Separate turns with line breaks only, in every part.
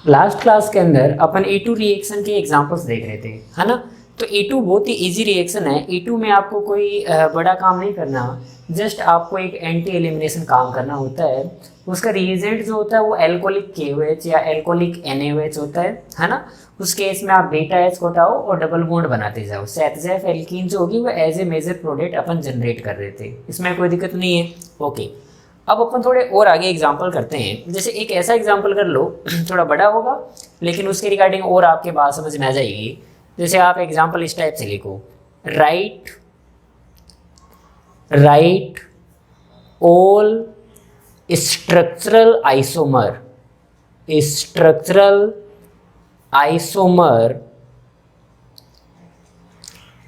Last class के अंदर अपन A2 reaction के एग्जांपल्स देख रहे थे, है ना। तो A2 बहुत ही इजी रिएक्शन है। A2 में आपको कोई बड़ा काम नहीं करना, जस्ट आपको एक एंटी एलिमिनेशन काम करना होता है। उसका रिएजेंट जो होता है वो एल्कोहलिक KOH या एल्कोहलिक NaOH होता है ना। उस केस में आप बीटा H को हटाओ और डबल बॉन्ड बनाते जाओ। सेटजेफ एल्कीन जो होगी वो एज ए मेजर प्रोडक्ट अपन जनरेट कर रहे थे, इसमें कोई दिक्कत नहीं है। ओके, अब अपन थोड़े और आगे एग्जाम्पल करते हैं। जैसे एक ऐसा एग्जाम्पल कर लो, थोड़ा बड़ा होगा लेकिन उसके रिगार्डिंग और आपके बात समझ में आ जाएगी। जैसे आप एग्जाम्पल इस टाइप से लिखो, right all structural isomer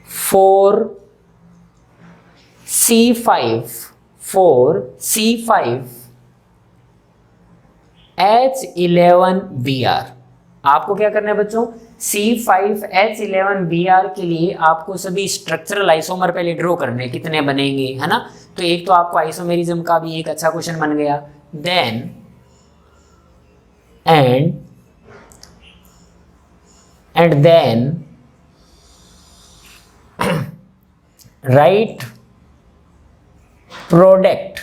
for C5H11Br। आपको क्या करना है बच्चों, C5H11Br के लिए आपको सभी स्ट्रक्चरल आइसोमर पहले ड्रॉ करने हैं, कितने बनेंगे, है ना। तो एक तो आपको आइसोमेरिज्म का भी एक अच्छा क्वेश्चन बन गया। Then and then right product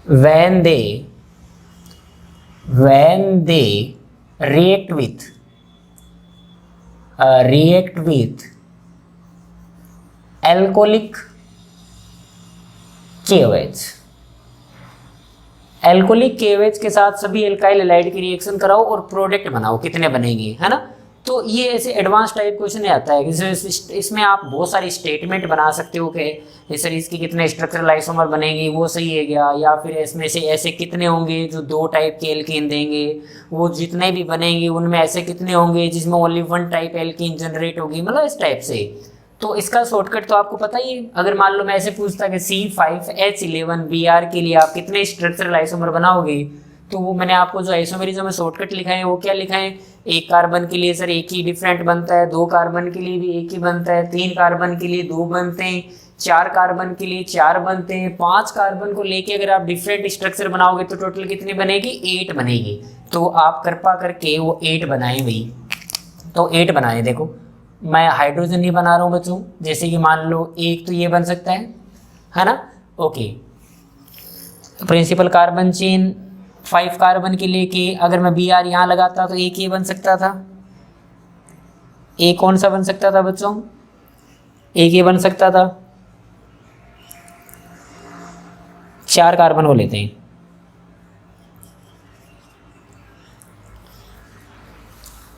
when they react with alcoholic KOH। Alcoholic KOH के साथ सभी एल्काइल हैलाइड की रिएक्शन कराओ और प्रोडक्ट बनाओ, कितने बनेंगे, है ना। तो ये ऐसे एडवांस टाइप क्वेश्चन आता है। इसमें आप बहुत सारी स्टेटमेंट बना सकते हो कि जैसे इसके कितने स्ट्रक्चरल आइसोमर बनेंगे, वो सही है क्या, या फिर इसमें से ऐसे कितने होंगे जो 2 टाइप के एल्कीन देंगे, वो जितने भी बनेंगे उनमें ऐसे कितने होंगे जिसमें ओनली 1 टाइप एल्कीन जनरेट होगी, मतलब इस टाइप से। तो इसका शॉर्टकट तो आपको पता ही है। अगर मान लो मैं ऐसे पूछता कि C5H11Br के लिए आप कितने स्ट्रक्चरल आइसोमर बनाओगे, तो वो मैंने आपको जो आइसोमेरिज्म में शॉर्टकट लिखा है वो क्या लिखा है, 1 कार्बन के लिए सर एक ही डिफरेंट बनता है, 2 कार्बन के लिए भी एक ही बनता है, 3 कार्बन के लिए 2 बनते हैं, 4 कार्बन के लिए 4 बनते हैं, 5 कार्बन को लेके अगर आप डिफरेंट स्ट्रक्चर बनाओगे तो टोटल कितनी बनेगी, 8 बनेगी। तो आप कृपा करके वो 8 बनाए भाई। तो 8 बनाए, देखो मैं हाइड्रोजन नहीं बना रहा हूँ बच्चों। जैसे कि मान लो एक तो ये बन सकता है ना। Okay, principal carbon chain 5 carbon के लिए के अगर मैं Br यहाँ लगाता तो एक ये बन सकता था। एक कौन सा बन सकता था बच्चों, एक ये बन सकता था। 4 कार्बन को लेते हैं,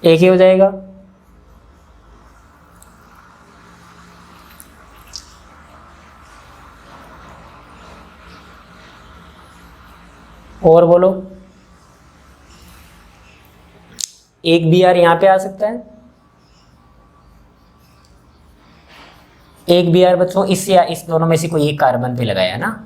एक ये हो जाएगा। और बोलो, एक Br यहाँ पे आ सकता है, एक Br बच्चों इस या इस दोनों में से कोई एक कार्बन पे लगाया ना।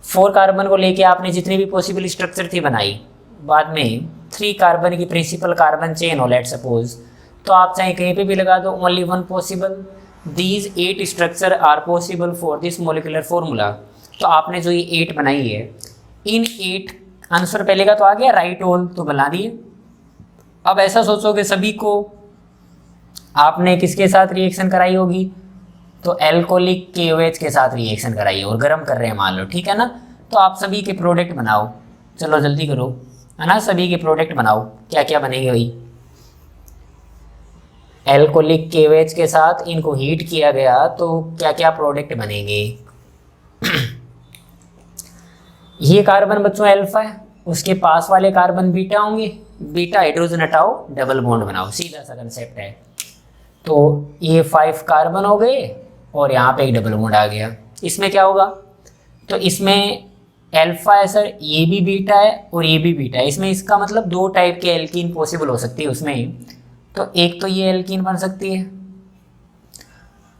4 कार्बन को लेके आपने जितनी भी पॉसिबल स्ट्रक्चर थी बनाई, बाद में 3 कार्बन की प्रिंसिपल कार्बन चेन हो लेट सपोज, तो आप चाहे कहीं पे भी लगा दो, only 1 possible. These 8 structure are possible for this molecular formula. तो आपने जो ये 8 बनाई है, इन 8 आंसर पहले का तो आ गया, राइट ऑल तो बना दिए। अब ऐसा सोचोगे सभी को आपने किसके साथ रिएक्शन कराई होगी, तो एल्कोहलिक KOH के साथ रिएक्शन कराई और गर्म कर रहे हैं मान लो, ठीक है ना। तो आप सभी के प्रोडक्ट बनाओ, चलो जल्दी करो, है ना। सभी के प्रोडक्ट बनाओ, क्या क्या बनेंगे भाई। एल्कोहलिक KOH के साथ इनको हीट किया गया तो क्या क्या प्रोडक्ट बनेंगे। ये कार्बन बच्चों अल्फा है, उसके पास वाले कार्बन बीटा होंगे, बीटा हाइड्रोजन हटाओ, डबल बॉन्ड बनाओ, सीधा सा कंसेप्ट है। तो ये 5 कार्बन हो गए और यहाँ पे एक डबल बॉन्ड आ गया। इसमें क्या होगा, तो इसमें अल्फा है सर, ये भी बीटा है और ये भी बीटा है। इसमें इसका मतलब 2 टाइप के एल्कीन पॉसिबल हो सकती है उसमें। तो एक तो ये एल्कीन बन सकती है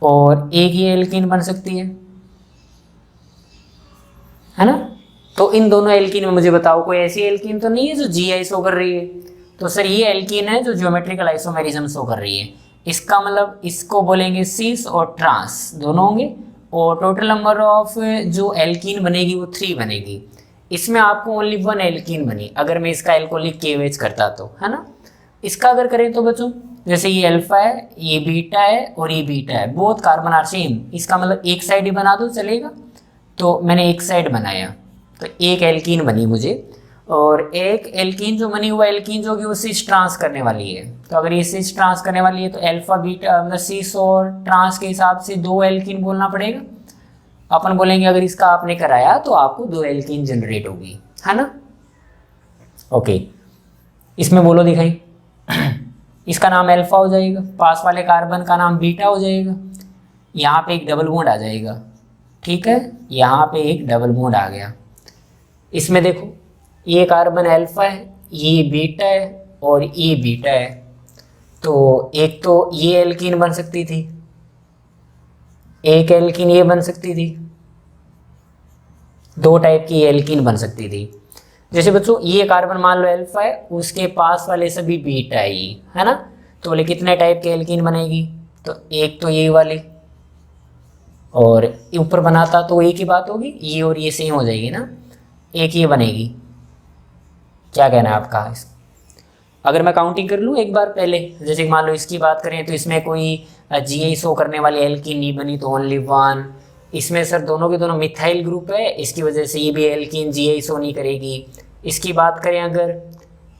और एक ये एल्कीन बन सकती है ना। तो इन दोनों एल्कीन में मुझे बताओ कोई ऐसी एल्कीन तो नहीं है जो GI शो कर रही है। तो सर ये एल्कीन है जो ज्योमेट्रिकल आइसोमेरिज्म शो कर रही है। इसका मतलब इसको बोलेंगे सिस और ट्रांस दोनों होंगे, और टोटल नंबर ऑफ जो एल्कीन बनेगी वो 3 बनेगी। इसमें आपको ओनली वन एल्कीन बनी अगर मैं इसका एल्कोहलिक KOH करता तो, है ना। इसका अगर करें तो बच्चों जैसे ये अल्फा है, ये बीटा है और ये बीटा है, बोथ कार्बन आर सेम, इसका मतलब एक साइड ही बना दो चलेगा। तो मैंने एक साइड बनाया तो एक एल्कीन बनी मुझे, और एक एल्कीन जो बनी हुआ एल्कीन जो कि वो सिस ट्रांस करने वाली है। तो अगर ये सिस ट्रांस करने वाली है तो अल्फा बीटा मतलब सिस और ट्रांस के हिसाब से 2 एल्कीन बोलना पड़ेगा। अपन बोलेंगे अगर इसका आपने कराया तो आपको 2 एल्कीन जनरेट होगी, है ना। ओके, इसमें बोलो दिखाई इसका नाम अल्फा हो जाएगा, पास वाले कार्बन का नाम बीटा हो जाएगा, यहाँ पे एक डबल बॉन्ड आ जाएगा, ठीक है, यहाँ पे एक डबल बॉन्ड आ गया। इसमें देखो ये कार्बन अल्फा है, ये बीटा है और ये बीटा है। तो एक तो ये एल्कीन बन सकती थी, एक एल्कीन ये बन सकती थी, 2 टाइप की एल्कीन बन सकती थी। जैसे बच्चों ये कार्बन मान लो अल्फा है, उसके पास वाले सभी बीटा है ये, है ना। तो बोले कितने टाइप के एल्कीन बनेगी, तो एक तो ये वाली, और ऊपर बनाता तो एक ही बात होगी, ये और ये सेम हो जाएगी ना, एक ये बनेगी। क्या कहना है आपका। अगर मैं काउंटिंग कर लूँ एक बार पहले, जैसे मान लो इसकी बात करें तो इसमें कोई GI शो करने वाली एल्कीन नहीं बनी तो ओनली 1। इसमें सर दोनों के दोनों मिथाइल ग्रुप है, इसकी वजह से ये भी एल्कीन GI शो नहीं करेगी। इसकी बात करें अगर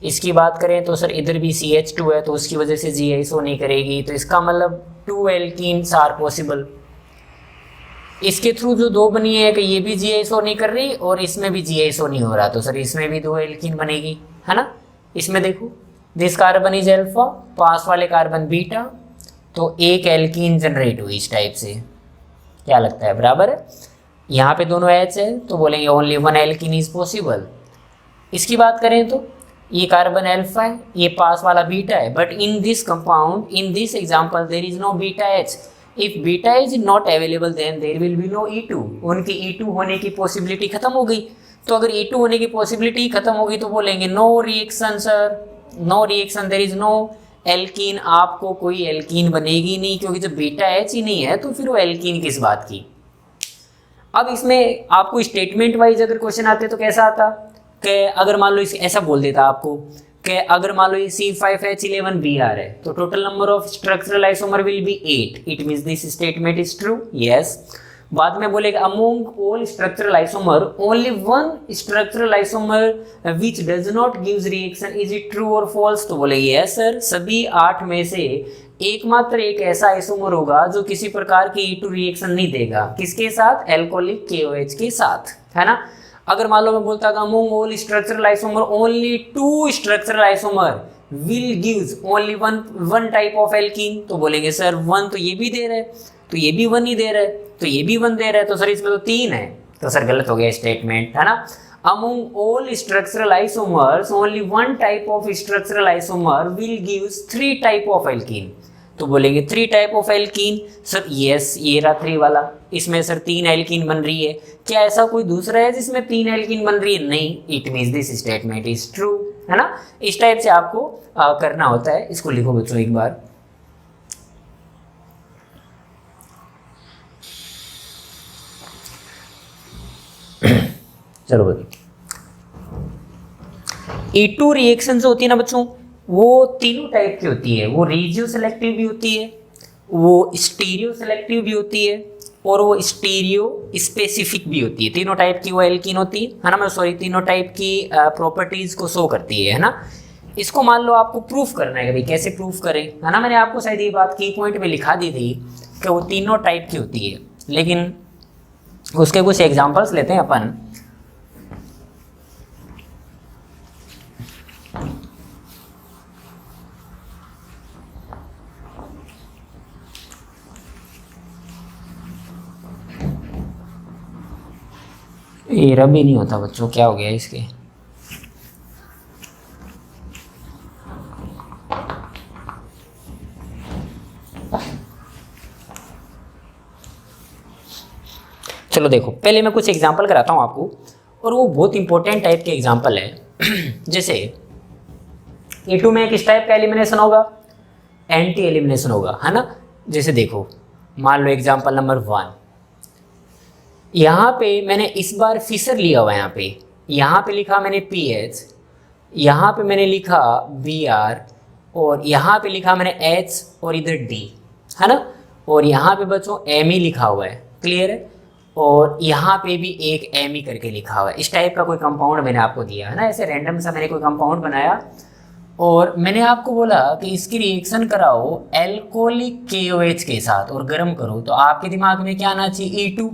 इसकी बात करें तो सर इधर भी CH2 है तो उसकी वजह से GI शो नहीं करेगी। तो इसका मतलब 2 एल्कीन्स आर पॉसिबल। इसके थ्रू जो 2 बनी है कि ये भी GI शो नहीं कर रही और इसमें भी GI शो नहीं हो रहा, तो सर इसमें भी 2 एल्कीन बनेगी, है ना। इसमें देखो दिस कार्बन इज अल्फा, पास वाले कार्बन बीटा, तो एक एल्कीन जनरेट हुई इस टाइप से। क्या लगता है, बराबर है। यहाँ पे दोनों H है तो बोलेंगे ओनली 1 एल्कीन इज पॉसिबल। इसकी बात करें तो ये कार्बन अल्फा है, ये पास वाला बीटा है, but in this compound in this example there is no beta H। If beta is not available then there will be no E2। उनकी E2 होने की पॉसिबिलिटी खत्म हो गई। तो अगर E2 होने की पॉसिबिलिटी खत्म होगी तो बोलेंगे no reaction sir, no reaction, there is no alkene. आपको कोई एल्कीन बनेगी नहीं, क्योंकि जब बीटा H ही नहीं है तो फिर वो एल्कीन किस बात की। अब इसमें आपको स्टेटमेंट वाइज अगर क्वेश्चन आते तो कैसा आता कि अगर मान लो ऐसा बोल देता आपको कि अगर मान लो ये C5H11Br है तो total number of structural isomer will be 8। It means this statement is true, yes. बाद में बोलेगा among all structural isomer only 1 structural isomer which does not gives reaction, is it true और फॉल्स। तो बोले yes sir, सभी 8 में से एकमात्र एक ऐसा आइसोमर होगा जो किसी प्रकार की E2 रिएक्शन नहीं देगा। किसके साथ, एल्कोहलिक KOH के साथ, है ना। अगर मान लो मैं बोलता among all structural isomer only 2 structural isomer will gives only one type of alkene, तो बोलेंगे सर 1 तो ये भी दे रहा है, तो ये भी 1 ही दे रहा है, तो ये भी 1 दे रहा है, तो सर इसमें तो 3 है, तो सर गलत हो गया स्टेटमेंट, है ना। Among all structural isomers only 1 type of structural isomer will gives 3 type of alkene, तो बोलेंगे 3 type of alkene. Sir yes, ये रहा 3 वाला, इसमें सर 3 एल्कीन बन रही है। क्या ऐसा कोई दूसरा है जिसमें 3 एल्कीन बन रही है, नहीं। It means this statement is true, है ना। इस टाइप से आपको करना होता है। इसको लिखो बच्चों एक बार। चलो बताइए, E2 रिएक्शन जो होती है ना बच्चों, वो तीनों टाइप की होती है। वो रेजियो सेलेक्टिव भी होती है, वो स्टीरियो सेलेक्टिव भी होती है, और वो स्टीरियो स्पेसिफिक भी होती है। तीनों टाइप की वो एल्कीन होती है ना। मैं सॉरी, तीनों टाइप की प्रॉपर्टीज को शो करती है ना। इसको मान लो आपको प्रूफ करना है कि भाई कैसे प्रूफ करें, है ना। मैंने आपको शायद ये बात की पॉइंट में लिखा दी थी कि वो तीनों टाइप की होती है, लेकिन उसके कुछ एग्जाम्पल्स लेते हैं अपन। ये रब ही नहीं होता बच्चों, क्या हो गया इसके। चलो देखो, पहले मैं कुछ एग्जांपल कराता हूँ आपको, और वो बहुत इंपॉर्टेंट टाइप के एग्जांपल है। जैसे E2 में किस टाइप का एलिमिनेशन होगा, एंटी एलिमिनेशन होगा, है ना। जैसे देखो, मान लो एग्जांपल नंबर 1, यहाँ पे मैंने इस बार फिशर लिया हुआ है। यहाँ पे लिखा मैंने PH, यहाँ पे मैंने लिखा Br, और यहाँ पे लिखा मैंने H और इधर D, है ना, और यहाँ पे बच्चों Me लिखा हुआ है, क्लियर है, और यहाँ पे भी एक Me करके लिखा हुआ है। इस टाइप का कोई कंपाउंड मैंने आपको दिया है ना, ऐसे रैंडम सा मैंने कोई कंपाउंड बनाया और मैंने आपको बोला कि इसकी रिएक्शन कराओ एल्कोहलिक KOH के साथ और गर्म करो, तो आपके दिमाग में क्या आना चाहिए, E2,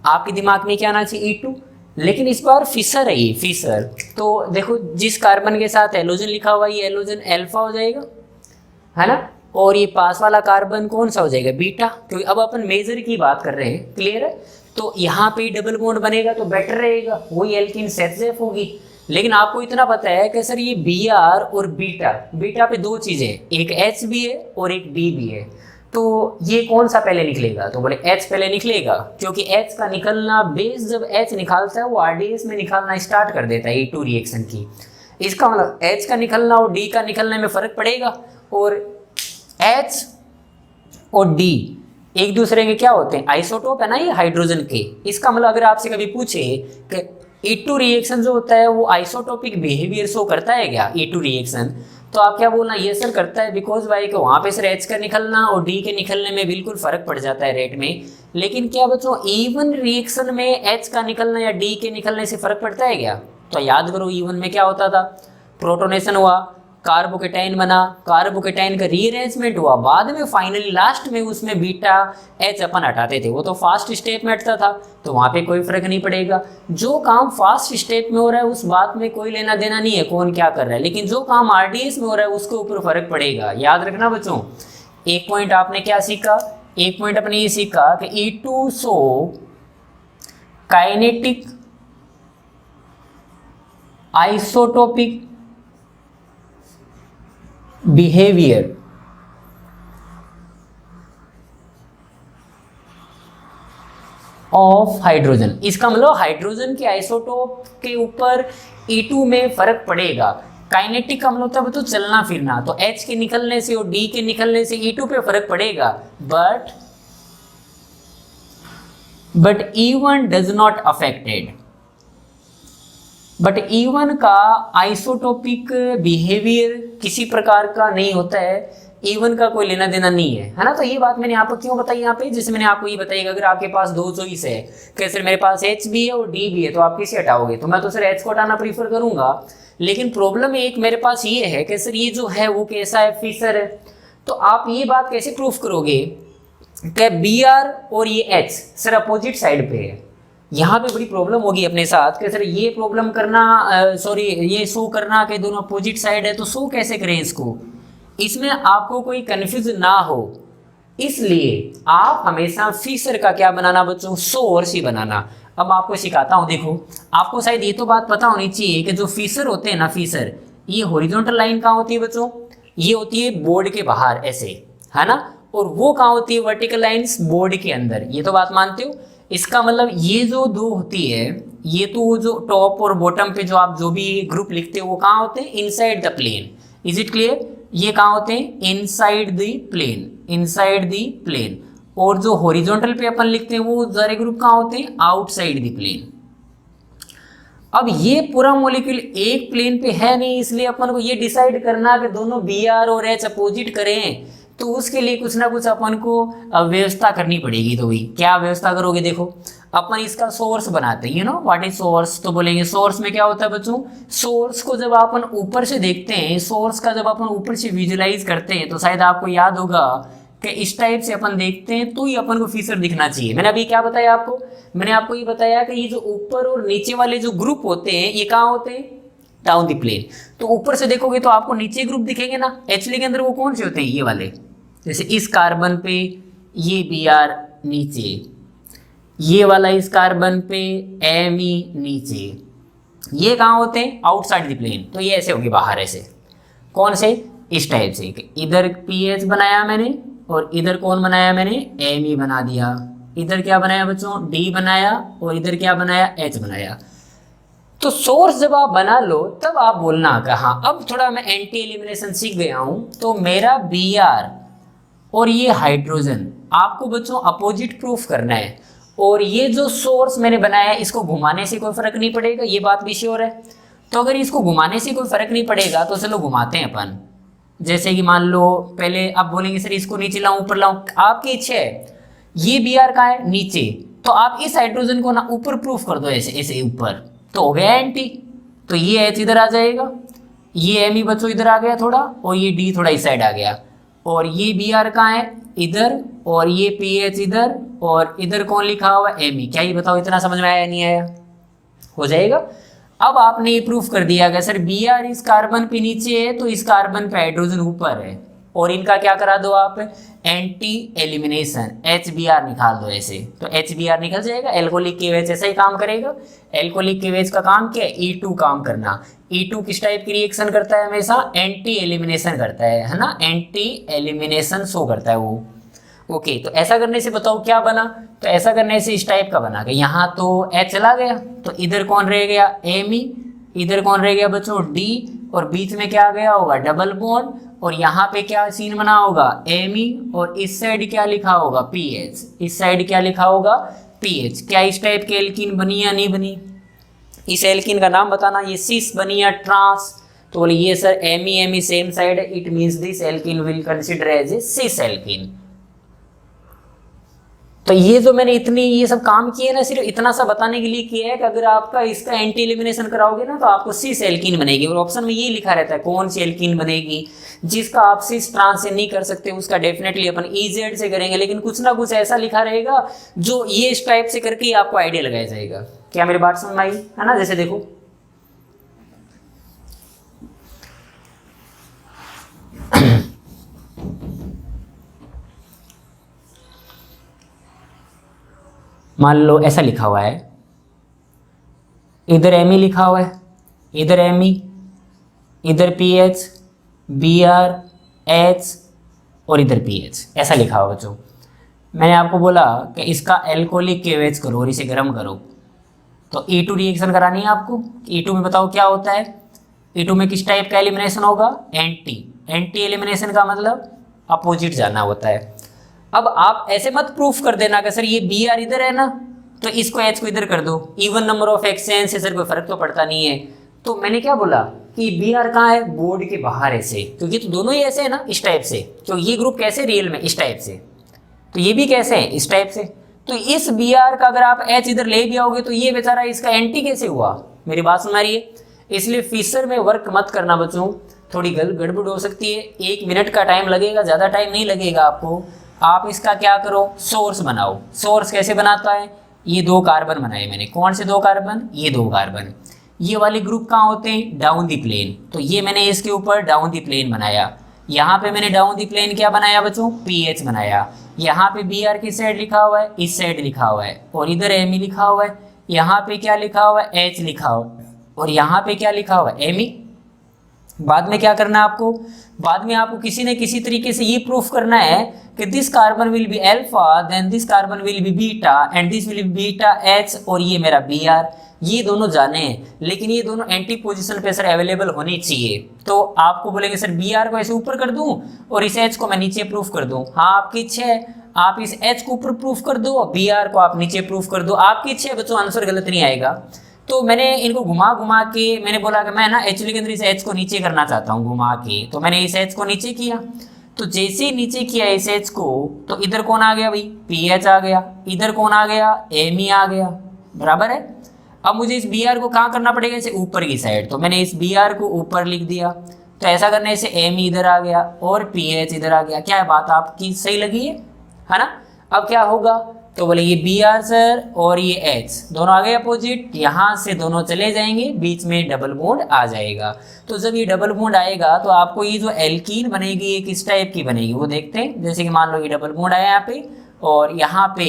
आपके दिमाग में क्या आना चाहिए, E2। लेकिन इस बार फिशर है, ये फिशर, तो देखो जिस कार्बन के साथ एलोजन लिखा हुआ है ये एलोजन अल्फा हो जाएगा, है ना, और ये पास वाला कार्बन कौन सा हो जाएगा, बीटा, क्योंकि अब अपन मेजर की बात कर रहे हैं, क्लियर है। तो यहाँ पे डबल बॉन्ड बनेगा तो बेटर रहेगा, वही एल्कीन सेफ होगी। लेकिन आपको इतना पता है कि सर ये Br और बीटा, बीटा पे दो चीज़ें, एक H भी है और एक D भी है, तो ये कौन सा पहले निकलेगा, तो बोले H पहले निकलेगा, क्योंकि H का निकलना, बेस जब H निकालता है वो RDS में निकालना स्टार्ट कर देता है E2 रिएक्शन की। इसका मतलब H का निकलना और D का निकलने में फ़र्क पड़ेगा, और H और D एक दूसरे के क्या होते हैं, आइसोटोप है ना ये हाइड्रोजन के। इसका मतलब अगर आपसे कभी पूछे कि E2 रिएक्शन जो होता है वो आइसोटोपिक बिहेवियर शो करता है क्या, E2 रिएक्शन, तो आप क्या बोलना, ये सर करता है, बिकॉज भाई कि वहाँ पे सर H का निकलना और D के निकलने में बिल्कुल फर्क पड़ जाता है रेट में। लेकिन क्या बच्चों E1 रिएक्शन में H का निकलना या D के निकलने से फर्क पड़ता है क्या, तो याद करो E1 में क्या होता था, प्रोटोनेशन हुआ, कार्बोकेटाइन बना, कार्बोकेटाइन का रीअरेंजमेंट हुआ, बाद में फाइनली लास्ट में उसमें बीटा H अपन हटाते थे, वो तो फास्ट स्टेप में हटता था, तो वहाँ पे कोई फर्क नहीं पड़ेगा। जो काम फास्ट स्टेप में हो रहा है उस बात में कोई लेना देना नहीं है कौन क्या कर रहा है, लेकिन जो काम RDS में हो रहा है उसके ऊपर फर्क पड़ेगा, याद रखना बच्चों। एक पॉइंट आपने क्या सीखा, एक पॉइंट अपने ये सीखा कि E2 show kinetic isotopic behaviour of hydrogen. इसका मतलब हाइड्रोजन के आइसोटोप के ऊपर E2 में फर्क पड़ेगा। काइनेटिक का मतलब होता है तो चलना फिरना, तो H के निकलने से और D के निकलने से E2 पे फर्क पड़ेगा, but E1 does not affected, but E1 का आइसोटोपिक बिहेवियर किसी प्रकार का नहीं होता है, E1 का कोई लेना देना नहीं है ना। तो ये बात मैंने आपको क्यों बताई यहाँ पे, जैसे मैंने आपको ये बताई अगर आपके पास दो चॉइस है कि सर मेरे पास H भी है और D भी है, तो आप किसे हटाओगे, तो मैं तो सर H को हटाना प्रीफर करूंगा। लेकिन प्रॉब्लम एक मेरे पास ये है कि सर ये जो है वो कैसा है, फिशर है, तो आप ये बात कैसे प्रूफ करोगे कि Br और ये H सर अपोजिट साइड पे है। यहाँ पे बड़ी प्रॉब्लम होगी अपने साथ कि सर ये प्रॉब्लम करना, सॉरी ये शो करना कि दोनों अपोजिट साइड है, तो शो कैसे करें इसको, इसमें आपको कोई कंफ्यूज ना हो, इसलिए आप हमेशा फिशर का क्या बनाना बच्चों, सोर्स ही बनाना। अब आपको सिखाता हूँ, देखो आपको शायद ये तो बात पता होनी चाहिए कि जो फिशर होते हैं ना, फिशर ये हॉरिजॉन्टल लाइन कहाँ होती है बच्चों, ये होती है बोर्ड के बाहर ऐसे, है ना, और वो कहाँ होती है वर्टिकल लाइंस बोर्ड के अंदर, ये तो बात मानते हो। इसका मतलब ये जो दो होती है, ये तो जो टॉप और बॉटम पे जो आप जो भी ग्रुप लिखते हो वो कहाँ होते हैं, inside the plane, is it clear, ये कहाँ होते हैं, inside the plane, inside the plane, और जो हॉरिजॉन्टल पे अपन लिखते हैं वो सारे ग्रुप कहाँ होते हैं, आउटसाइड द प्लेन। अब ये पूरा मॉलिक्यूल एक प्लेन पे है नहीं, इसलिए अपन को ये डिसाइड करना कि दोनों Br और H अपोजिट करें, तो उसके लिए कुछ ना कुछ अपन को व्यवस्था करनी पड़ेगी। तो भाई क्या व्यवस्था करोगे, देखो अपन इसका सोर्स बनाते हैं, you know what is source, तो बोलेंगे सोर्स में क्या होता है बच्चों, सोर्स को जब अपन ऊपर से देखते हैं, सोर्स का जब अपन ऊपर से विजुलाइज करते हैं, तो शायद आपको याद होगा कि इस टाइप से अपन देखते हैं तो ही अपन को फिशर दिखना चाहिए। मैंने अभी क्या बताया आपको, मैंने आपको ये बताया कि ये जो ऊपर और नीचे वाले जो ग्रुप होते हैं ये कहाँ होते हैं, डाउन द प्लेन। तो ऊपर से देखोगे तो आपको नीचे ग्रुप दिखेंगे ना, एक्चुअली के अंदर वो कौन से होते हैं, ये वाले, जैसे इस कार्बन पे ये Br नीचे, ये वाला इस कार्बन पे Me नीचे, ये कहाँ होते हैं, आउटसाइड द प्लेन, तो ये ऐसे होंगे बाहर, ऐसे कौन से, इस टाइप से, इधर PH बनाया मैंने और इधर कौन बनाया मैंने, Me बना दिया, इधर क्या बनाया बच्चों, D बनाया, और इधर क्या बनाया, H बनाया। तो सोर्स जब आप बना लो तब आप बोलना कि हाँ अब थोड़ा मैं एंटी एलिमिनेशन सीख गया हूँ, तो मेरा Br और ये हाइड्रोजन आपको बच्चों अपोजिट प्रूफ करना है, और ये जो सोर्स मैंने बनाया है इसको घुमाने से कोई फर्क नहीं पड़ेगा, ये बात भी श्योर है। तो अगर इसको घुमाने से कोई फर्क नहीं पड़ेगा तो चलो घुमाते हैं अपन। जैसे कि मान लो पहले आप बोलेंगे सर इसको नीचे लाऊं ऊपर लाऊं, आपकी इच्छा है। ये बी आर कहाँ है? नीचे। तो आप इस हाइड्रोजन को ना ऊपर प्रूफ कर दो, ऐसे ऐसे ऊपर, तो हो गया एंटी। तो ये एच इधर आ जाएगा, ये एम ई बच्चों इधर आ गया थोड़ा, और ये डी थोड़ा इस साइड आ गया। और ये बी आर कहाँ है? इधर। और ये पी एच इधर, और इधर कौन लिखा हुआ है? M E. क्या ये बताओ इतना समझ में आया नहीं आया? हो जाएगा। अब आपने ये प्रूफ कर दिया कि सर बी आर इस कार्बन पे नीचे है तो इस कार्बन पे हाइड्रोजन ऊपर है, और इनका क्या करा दो आप? Anti elimination, H B R निकाल दो ऐसे। तो एच बी आर निकल जाएगा। एल्कोहलिक केवेज ऐसा ही काम करेगा। एल्कोहलिक केवेज का काम क्या है? E2 काम करना। E2 किस टाइप की रिएक्शन करता है? हमेशा एंटी एलिमिनेशन करता है ना, एंटी एलिमिनेशन शो करता है वो। ओके, तो ऐसा करने से बताओ क्या बना? तो ऐसा करने से इस टाइप का बना कि यहाँ तो H चला गया, तो इधर कौन रह गया? Me। इधर कौन रह गया बच्चों? D। और बीच में क्या आ गया होगा? Double bond. और यहाँ पे क्या सीन बना होगा? Me। और इस साइड क्या लिखा होगा? PH। इस साइड क्या लिखा होगा? PH। क्या इस टाइप की एल्कीन बनी या नहीं बनी? इस एल्कीन का नाम बताना। ये सिस बनी या ट्रांस? तो बोले ये सर Me सेम साइड है, it means this alkene will consider as a cis alkene. तो ये जो मैंने इतनी ये सब काम किए ना, सिर्फ इतना सा बताने के लिए किया है कि अगर आपका इसका एंटी एलिमिनेशन कराओगे ना तो आपको सिस एल्कीन बनेगी। और ऑप्शन में ये लिखा रहता है कौन सी एल्कीन बनेगी। जिसका आप सिस ट्रांस से नहीं कर सकते उसका डेफिनेटली अपन EZ से करेंगे, लेकिन कुछ ना कुछ ऐसा लिखा रहेगा जो ये इस टाइप से करके ही आपको आइडिया लगाया जाएगा। क्या मेरी बात समझ में आई है ना? जैसे देखो मान लो ऐसा लिखा हुआ है, इधर Me लिखा हुआ है, इधर Me, इधर PH, Br, H और इधर PH, ऐसा लिखा हुआ बच्चों। मैंने आपको बोला कि इसका एल्कोहलिक केवेज करो और इसे गर्म करो। तो E2 रिएक्शन करानी है आपको। E2 में बताओ क्या होता है? E2 में किस टाइप का एलिमिनेशन होगा? एंटी एलिमिनेशन का मतलब अपोजिट जाना होता है। अब आप ऐसे मत प्रूफ कर देना कि सर ये बी आर इधर है ना तो इसको एच को इधर कर दो, इवन नंबर ऑफ एक्सचेंज से सर कोई फर्क तो पड़ता नहीं है। तो मैंने क्या बोला कि बी आर कहाँ है? बोर्ड के बाहर ऐसे, क्योंकि तो दोनों ही ऐसे है ना इस टाइप से। तो ये ग्रुप कैसे रियल में? इस टाइप से। तो ये भी कैसे है? इस टाइप से। तो इस बी आर का अगर आप एच इधर ले भी आओगे तो ये बेचारा इसका एंटी कैसे हुआ? मेरी बात सुन रही है? इसलिए फिशर में वर्क मत करना बच्चों, थोड़ी गड़बड़ हो सकती है। 1 मिनट का टाइम लगेगा, ज़्यादा टाइम नहीं लगेगा आपको। आप इसका क्या करो? सोर्स बनाओ। सोर्स कैसे बनाता है? ये 2 कार्बन बनाए मैंने। कौन से 2 कार्बन? ये 2 कार्बन। ये वाले ग्रुप कहाँ होते हैं? Down the plane. तो ये मैंने इसके ऊपर डाउन दी प्लेन बनाया। यहाँ पे मैंने डाउन दी प्लेन क्या बनाया बच्चों? PH बनाया। यहाँ पे Br किस साइड लिखा हुआ है? इस साइड लिखा हुआ है। और इधर Me लिखा हुआ है। यहाँ पे क्या लिखा हुआ है? H लिखा हुआ है। और यहाँ पे क्या लिखा हुआ है? Me। बाद में क्या करना है आपको? बाद में आपको किसी न किसी तरीके से ये प्रूफ करना है कि this carbon will be alpha, then this carbon will be beta and this will be beta H और ये मेरा Br। ये दोनों जाने हैं, लेकिन ये दोनों एंटी पोजीशन पे सर अवेलेबल होने चाहिए। तो आपको बोलेंगे सर Br को ऐसे ऊपर कर दूं और इस H को मैं नीचे प्रूफ कर दूं। हाँ आपकी इच्छा है, आप इस H को ऊपर प्रूफ कर दो, Br को आप नीचे प्रूफ कर दो, आपकी इच्छा है बच्चों, आंसर गलत नहीं आएगा। तो मैंने इनको घुमा घुमा के मैंने बोला कि मैं ना एक्चुअली के अंदर इस H को नीचे करना चाहता हूँ घुमा के। तो मैंने इस H को नीचे किया। तो जैसे ही नीचे किया इस H को तो इधर कौन आ गया भाई? PH आ गया। इधर कौन आ गया? Me आ गया। बराबर है। अब मुझे इस Br को कहाँ करना पड़ेगा? इसे ऊपर की साइड। तो मैंने इस Br को ऊपर लिख दिया। तो ऐसा करने से Me इधर आ गया और PH इधर आ गया। क्या है बात आपकी सही लगी है ना? अब क्या होगा? तो बोले ये Br सर और ये H दोनों आ गए अपोजिट, यहाँ से दोनों चले जाएंगे, बीच में डबल बॉन्ड आ जाएगा। तो जब ये डबल बॉन्ड आएगा तो आपको ये जो एल्कीन बनेगी ये किस टाइप की बनेगी वो देखते हैं। जैसे कि मान लो ये डबल बॉन्ड आया यहाँ पे और यहाँ पे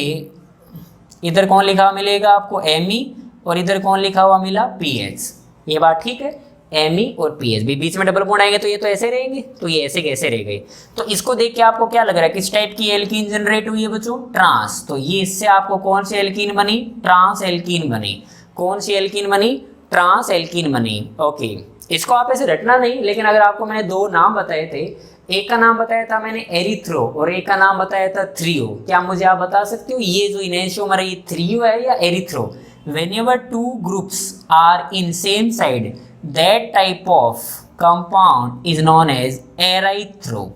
इधर कौन लिखा हुआ मिलेगा आपको? Me और इधर कौन लिखा हुआ मिला? PH। ये बात ठीक है? Me और PH भी बीच में डबल बॉन्ड आएंगे तो ये तो ऐसे रहेंगे, तो ये ऐसे कैसे रह गए? तो इसको देख के आपको क्या लग रहा है किस टाइप की एल्कीन जनरेट हुई है बच्चों? ट्रांस। तो ये इससे आपको कौन सी एल्कीन बनी? ट्रांस एल्कीन बनी। कौन सी एल्कीन बनी? ट्रांस एल्कीन बनी। ओके, इसको आप ऐसे रटना नहीं, लेकिन अगर आपको मैंने दो नाम बताए थे, एक का नाम बताया था मैंने एरिथ्रो और एक का नाम बताया था थ्रियो, क्या मुझे आप बता सकते हो ये जो इनैंशियोमर है ये थ्रियो है या erythro? Whenever two groups are in same side that type of compound is known as erythro.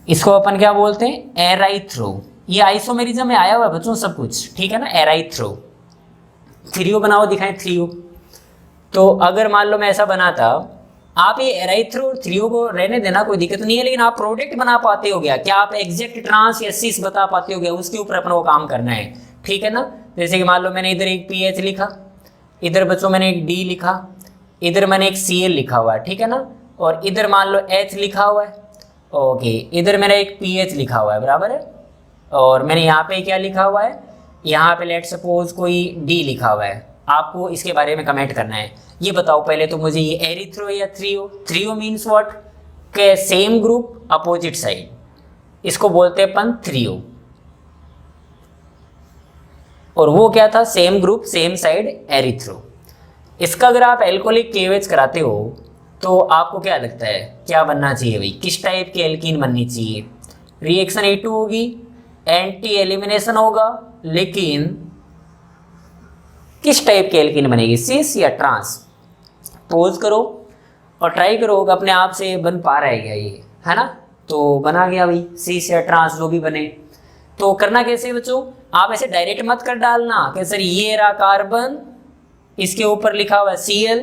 इसको अपन क्या बोलते हैं? एराइथ्रो। ये आइसोमेरिज्म में आया हुआ है बच्चों सब कुछ, ठीक है ना? एराइथ्रो। थ्रियो बनाओ, दिखाएं थ्रियो। तो अगर मान लो मैं ऐसा बनाता, आप ये एराइथ्रो और थ्रियो को रहने देना, कोई दिक्कत नहीं है, लेकिन आप प्रोडक्ट बना पाते हो क्या? क्या आप एग्जैक्ट ट्रांस या सिस बता पाते हो क्या? उसके ऊपर अपन को काम करना है, ठीक है ना? जैसे कि मान लो मैंने इधर एक पीएच लिखा, इधर बच्चों मैंने एक डी लिखा, इधर मैंने एक सीएल लिखा हुआ है, ठीक है ना? और इधर मान लो एच लिखा हुआ है, ओके, इधर मेरा एक पीएच लिखा हुआ है, बराबर है? और मैंने यहाँ पे क्या लिखा हुआ है? यहाँ पे लेट सपोज कोई डी लिखा हुआ है। आपको इसके बारे में कमेंट करना है। ये बताओ पहले तो मुझे, ये एरिथ्रो या थ्रियो? Threo means what? के सेम ग्रुप अपोजिट साइड, इसको बोलते हैं अपन थ्रियो। और वो क्या था? Same group same side, erythro. इसका अगर आप एल्कोहलिक केवेज कराते हो तो आपको क्या लगता है क्या बनना चाहिए भाई? किस टाइप की एल्कीन बननी चाहिए? रिएक्शन A2 होगी, एंटी एलिमिनेशन होगा, लेकिन किस टाइप की एल्कीन बनेगी? सिस या ट्रांस? पोज करो और ट्राई करो अपने आप से बन पा रहा है क्या ये, है ना? तो बना गया भाई, सिस या ट्रांस जो भी बने। तो करना कैसे बच्चों? आप ऐसे डायरेक्ट मत कर डालना कि सर ये रहा कार्बन, इसके ऊपर लिखा हुआ है Cl,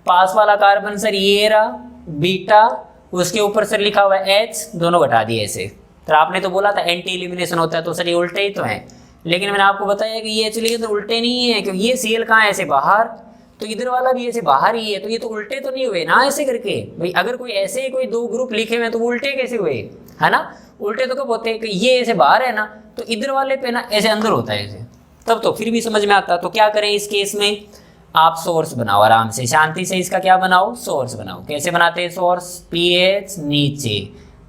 पास वाला कार्बन सर ये रहा बीटा, उसके ऊपर सर लिखा हुआ है H, दोनों घटा दिए ऐसे। तो आपने तो बोला था एंटी एलिमिनेशन होता है, तो सर ये उल्टे ही तो हैं। लेकिन मैंने आपको बताया कि ये एक्चुअली तो उल्टे नहीं है, क्योंकि ये Cl कहाँ है? ऐसे बाहर, तो इधर वाला भी ऐसे बाहर ही है, तो ये तो उल्टे तो नहीं हुए ना ऐसे करके भाई। अगर कोई ऐसे कोई दो ग्रुप लिखे हुए तो उल्टे कैसे हुए, है ना? उल्टे तो कब होते हैं कि ये ऐसे बाहर है ना, तो इधर वाले पे ना ऐसे अंदर होता है ऐसे, तब तो फिर भी समझ में आता। तो क्या करें इस केस में? आप सोर्स बनाओ आराम से, शांति से। इसका क्या बनाओ? सोर्स बनाओ। कैसे बनाते हैं सोर्स? पीएच नीचे,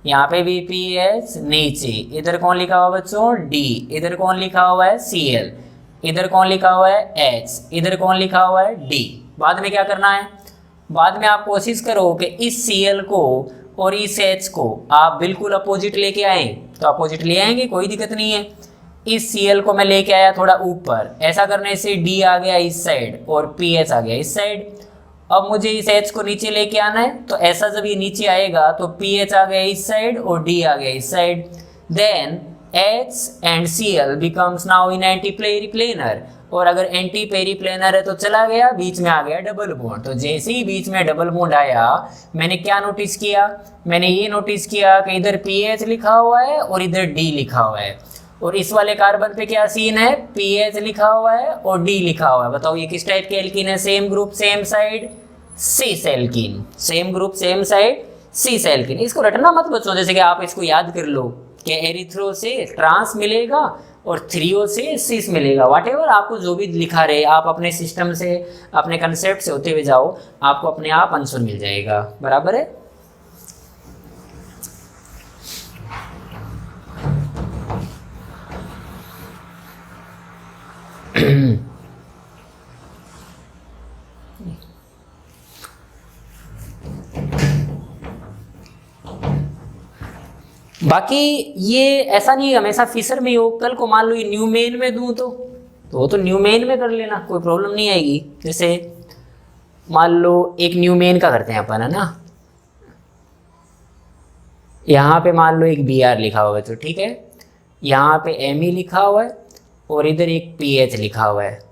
यहाँ पे भी पीएच नीचे, इधर कौन लिखा हुआ बच्चों? डी, इधर कौन लिखा हुआ है? Cl, इधर कौन लिखा हुआ है? H, इधर कौन लिखा हुआ है? D। बाद में क्या करना है? बाद में आप कोशिश करो कि इस Cl को और इस H को आप बिल्कुल अपोजिट लेके आए, तो अपोजिट ले आएंगे, कोई दिक्कत नहीं है। इस Cl को मैं लेके आया थोड़ा ऊपर, ऐसा करने से D आ गया इस साइड और PH आ गया इस साइड। अब मुझे इस H को नीचे लेके आना है, तो ऐसा जब ये नीचे आएगा तो PH आ गया इस साइड और D आ गया इस side. Then H and Cl becomes now in anti periplanar, और अगर एंटी पेरिप्लेनर है तो चला गया, बीच में आ गया डबल बॉन्ड। तो जैसे ही बीच में डबल बॉन्ड आया, मैंने क्या नोटिस किया? मैंने ये नोटिस किया कि इधर PH लिखा हुआ है और इधर D लिखा हुआ है, और इस वाले कार्बन पे क्या सीन है? पीएच लिखा हुआ है और डी लिखा हुआ है। बताओ ये किस टाइप की एल्कीन है? Same group same side, cis alkene. Same group same side, cis alkene. इसको रटना मत बच्चों, जैसे कि आप इसको याद कर लो कि एरिथ्रो से ट्रांस मिलेगा और थ्रियो से सिस मिलेगा। व्हाटएवर आपको जो भी लिखा रहे, आप अपने सिस्टम से, अपने कंसेप्ट से होते हुए जाओ, आपको अपने आप आंसर मिल जाएगा। बराबर है? बाकी ये ऐसा नहीं हमेशा फिशर में हो, कल को मान लो ये न्यूमेन में दूं तो वो तो न्यूमेन में कर लेना, कोई प्रॉब्लम नहीं आएगी। जैसे मान लो एक न्यूमेन का करते हैं अपन, है ना? यहाँ पे मान लो एक Br लिखा हुआ है, तो ठीक है, यहाँ पे Me लिखा हुआ है और इधर एक PH लिखा हुआ है।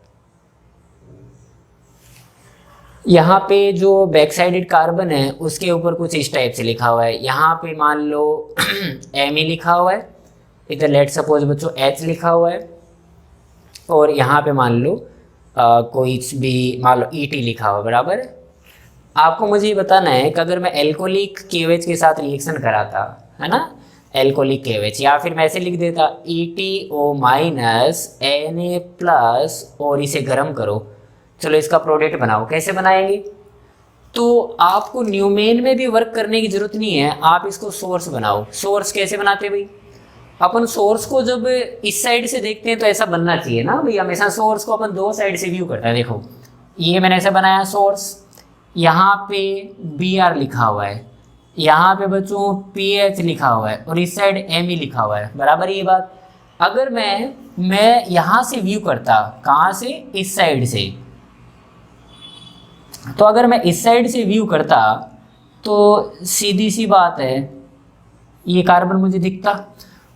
यहाँ पे जो बैक साइडेड कार्बन है उसके ऊपर कुछ इस टाइप से लिखा हुआ है। यहाँ पे मान लो Me लिखा हुआ है, इधर लेट सपोज बच्चों H लिखा हुआ है, और यहाँ पे मान लो कोई भी मान लो ET लिखा हुआ है। बराबर है? आपको मुझे ये बताना है कि अगर मैं एल्कोहलिक केवेज के साथ रिएक्शन कराता, है ना, एल्कोहलिक केवेज, या फिर मैं ऐसे लिख देता ETO माइनस Na प्लस, और इसे गर्म करो, चलो इसका प्रोडक्ट बनाओ। कैसे बनाएंगे? तो आपको न्यूमेन में भी वर्क करने की जरूरत नहीं है, आप इसको सोर्स बनाओ। सोर्स कैसे बनाते भाई? अपन सोर्स को जब इस साइड से देखते हैं तो ऐसा बनना चाहिए ना भाई, हमेशा सोर्स को अपन दो साइड से व्यू करता है। देखो ये मैंने ऐसे बनाया सोर्स, यहाँ पे Br लिखा हुआ है, यहाँ पे बच्चों PH लिखा हुआ है और इस साइड Me लिखा हुआ है, बराबर ये बात। अगर मैं यहाँ से व्यू करता, कहाँ से, इस साइड से, तो अगर मैं इस साइड से व्यू करता तो सीधी सी बात है ये कार्बन मुझे दिखता,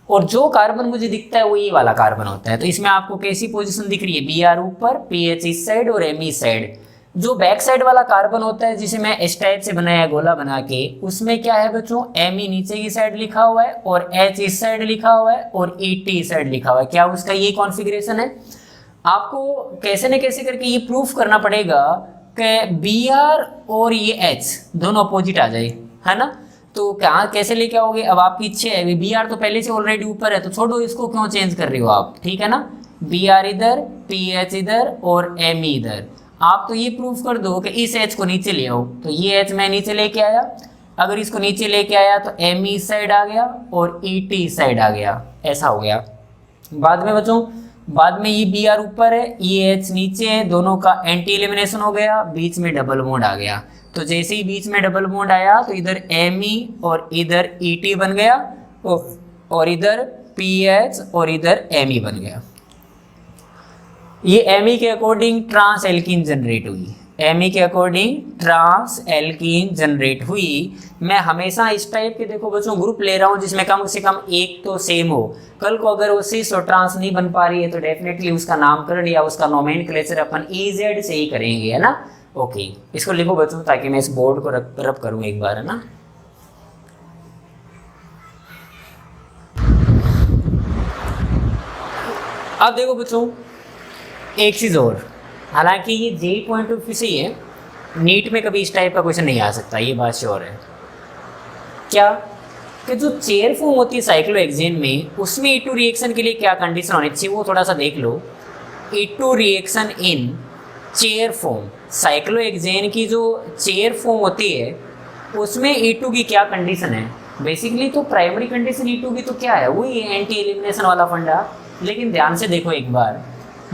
और जो कार्बन मुझे दिखता है वो ये वाला कार्बन होता है। तो इसमें आपको कैसी पोजीशन दिख रही है, Br ऊपर, PH इस साइड और Me इस साइड। जो बैक साइड वाला कार्बन होता है जिसे मैं इस टाइप से बनाया गोला बना के, उसमें क्या है बच्चों, Me नीचे की साइड लिखा हुआ है और H इस साइड लिखा हुआ है और Et इस साइड लिखा हुआ है। क्या उसका ये कॉन्फ़िगरेशन है? आपको कैसे न कैसे करके ये प्रूफ करना पड़ेगा कि Br और ये H दोनों अपोजिट आ जाए, है ना। तो क्या कैसे लेके आओगे, अब आपकी इच्छा है। Br तो पहले से ऑलरेडी ऊपर है, तो छोड़ो इसको, क्यों चेंज कर रही हो आप, ठीक है ना। Br इधर, PH इधर और Me इधर। आप तो ये प्रूफ कर दो कि इस H को नीचे ले आओ, तो ये H मैं नीचे लेके आया। अगर इसको नीचे लेके आया तो Me इस साइड आ गया और Et इस साइड आ गया, ऐसा हो गया। बाद में बच्चों, बाद में ये Br ऊपर है, ये H नीचे है, दोनों का एंटी एलिमिनेशन हो गया, बीच में डबल बॉन्ड आ गया। तो जैसे ही बीच में डबल बॉन्ड आया तो इधर Me और इधर Et बन गया और इधर PH और इधर Me बन गया। ये Me के अकॉर्डिंग ट्रांस एल्कीन जनरेट हुई, Me के अकॉर्डिंग ट्रांस एल्कीन जनरेट हुई। मैं हमेशा इस टाइप के देखो बच्चों ग्रुप ले रहा हूँ जिसमें कम से कम एक तो सेम हो। कल को अगर वो सिस और ट्रांस नहीं बन पा रही है तो डेफिनेटली उसका नामकरण या उसका नोमेनक्लेचर अपन EZ से ही करेंगे, है ना। ओके, इसको लिखो बच्चों ताकि मैं इस बोर्ड को रब करूँ एक बार, है ना। अब देखो बच्चों एक चीज़ और, हालांकि ये जेई पॉइंट ऑफ व्यू से ही है, नीट में कभी इस टाइप का क्वेश्चन नहीं आ सकता, ये बात श्योर है। क्या कि जो चेयर फॉर्म होती है साइक्लोहेक्सेन में, उसमें E2 रिएक्शन के लिए क्या कंडीशन होनी चाहिए वो थोड़ा सा देख लो। E2 reaction in chair form, cyclohexane की जो चेयर फॉर्म होती है उसमें E2 की क्या कंडीशन है। बेसिकली तो प्राइमरी कंडीशन E2 की तो क्या है, वही एंटी एलिमिनेशन वाला फंडा। लेकिन ध्यान से देखो एक बार,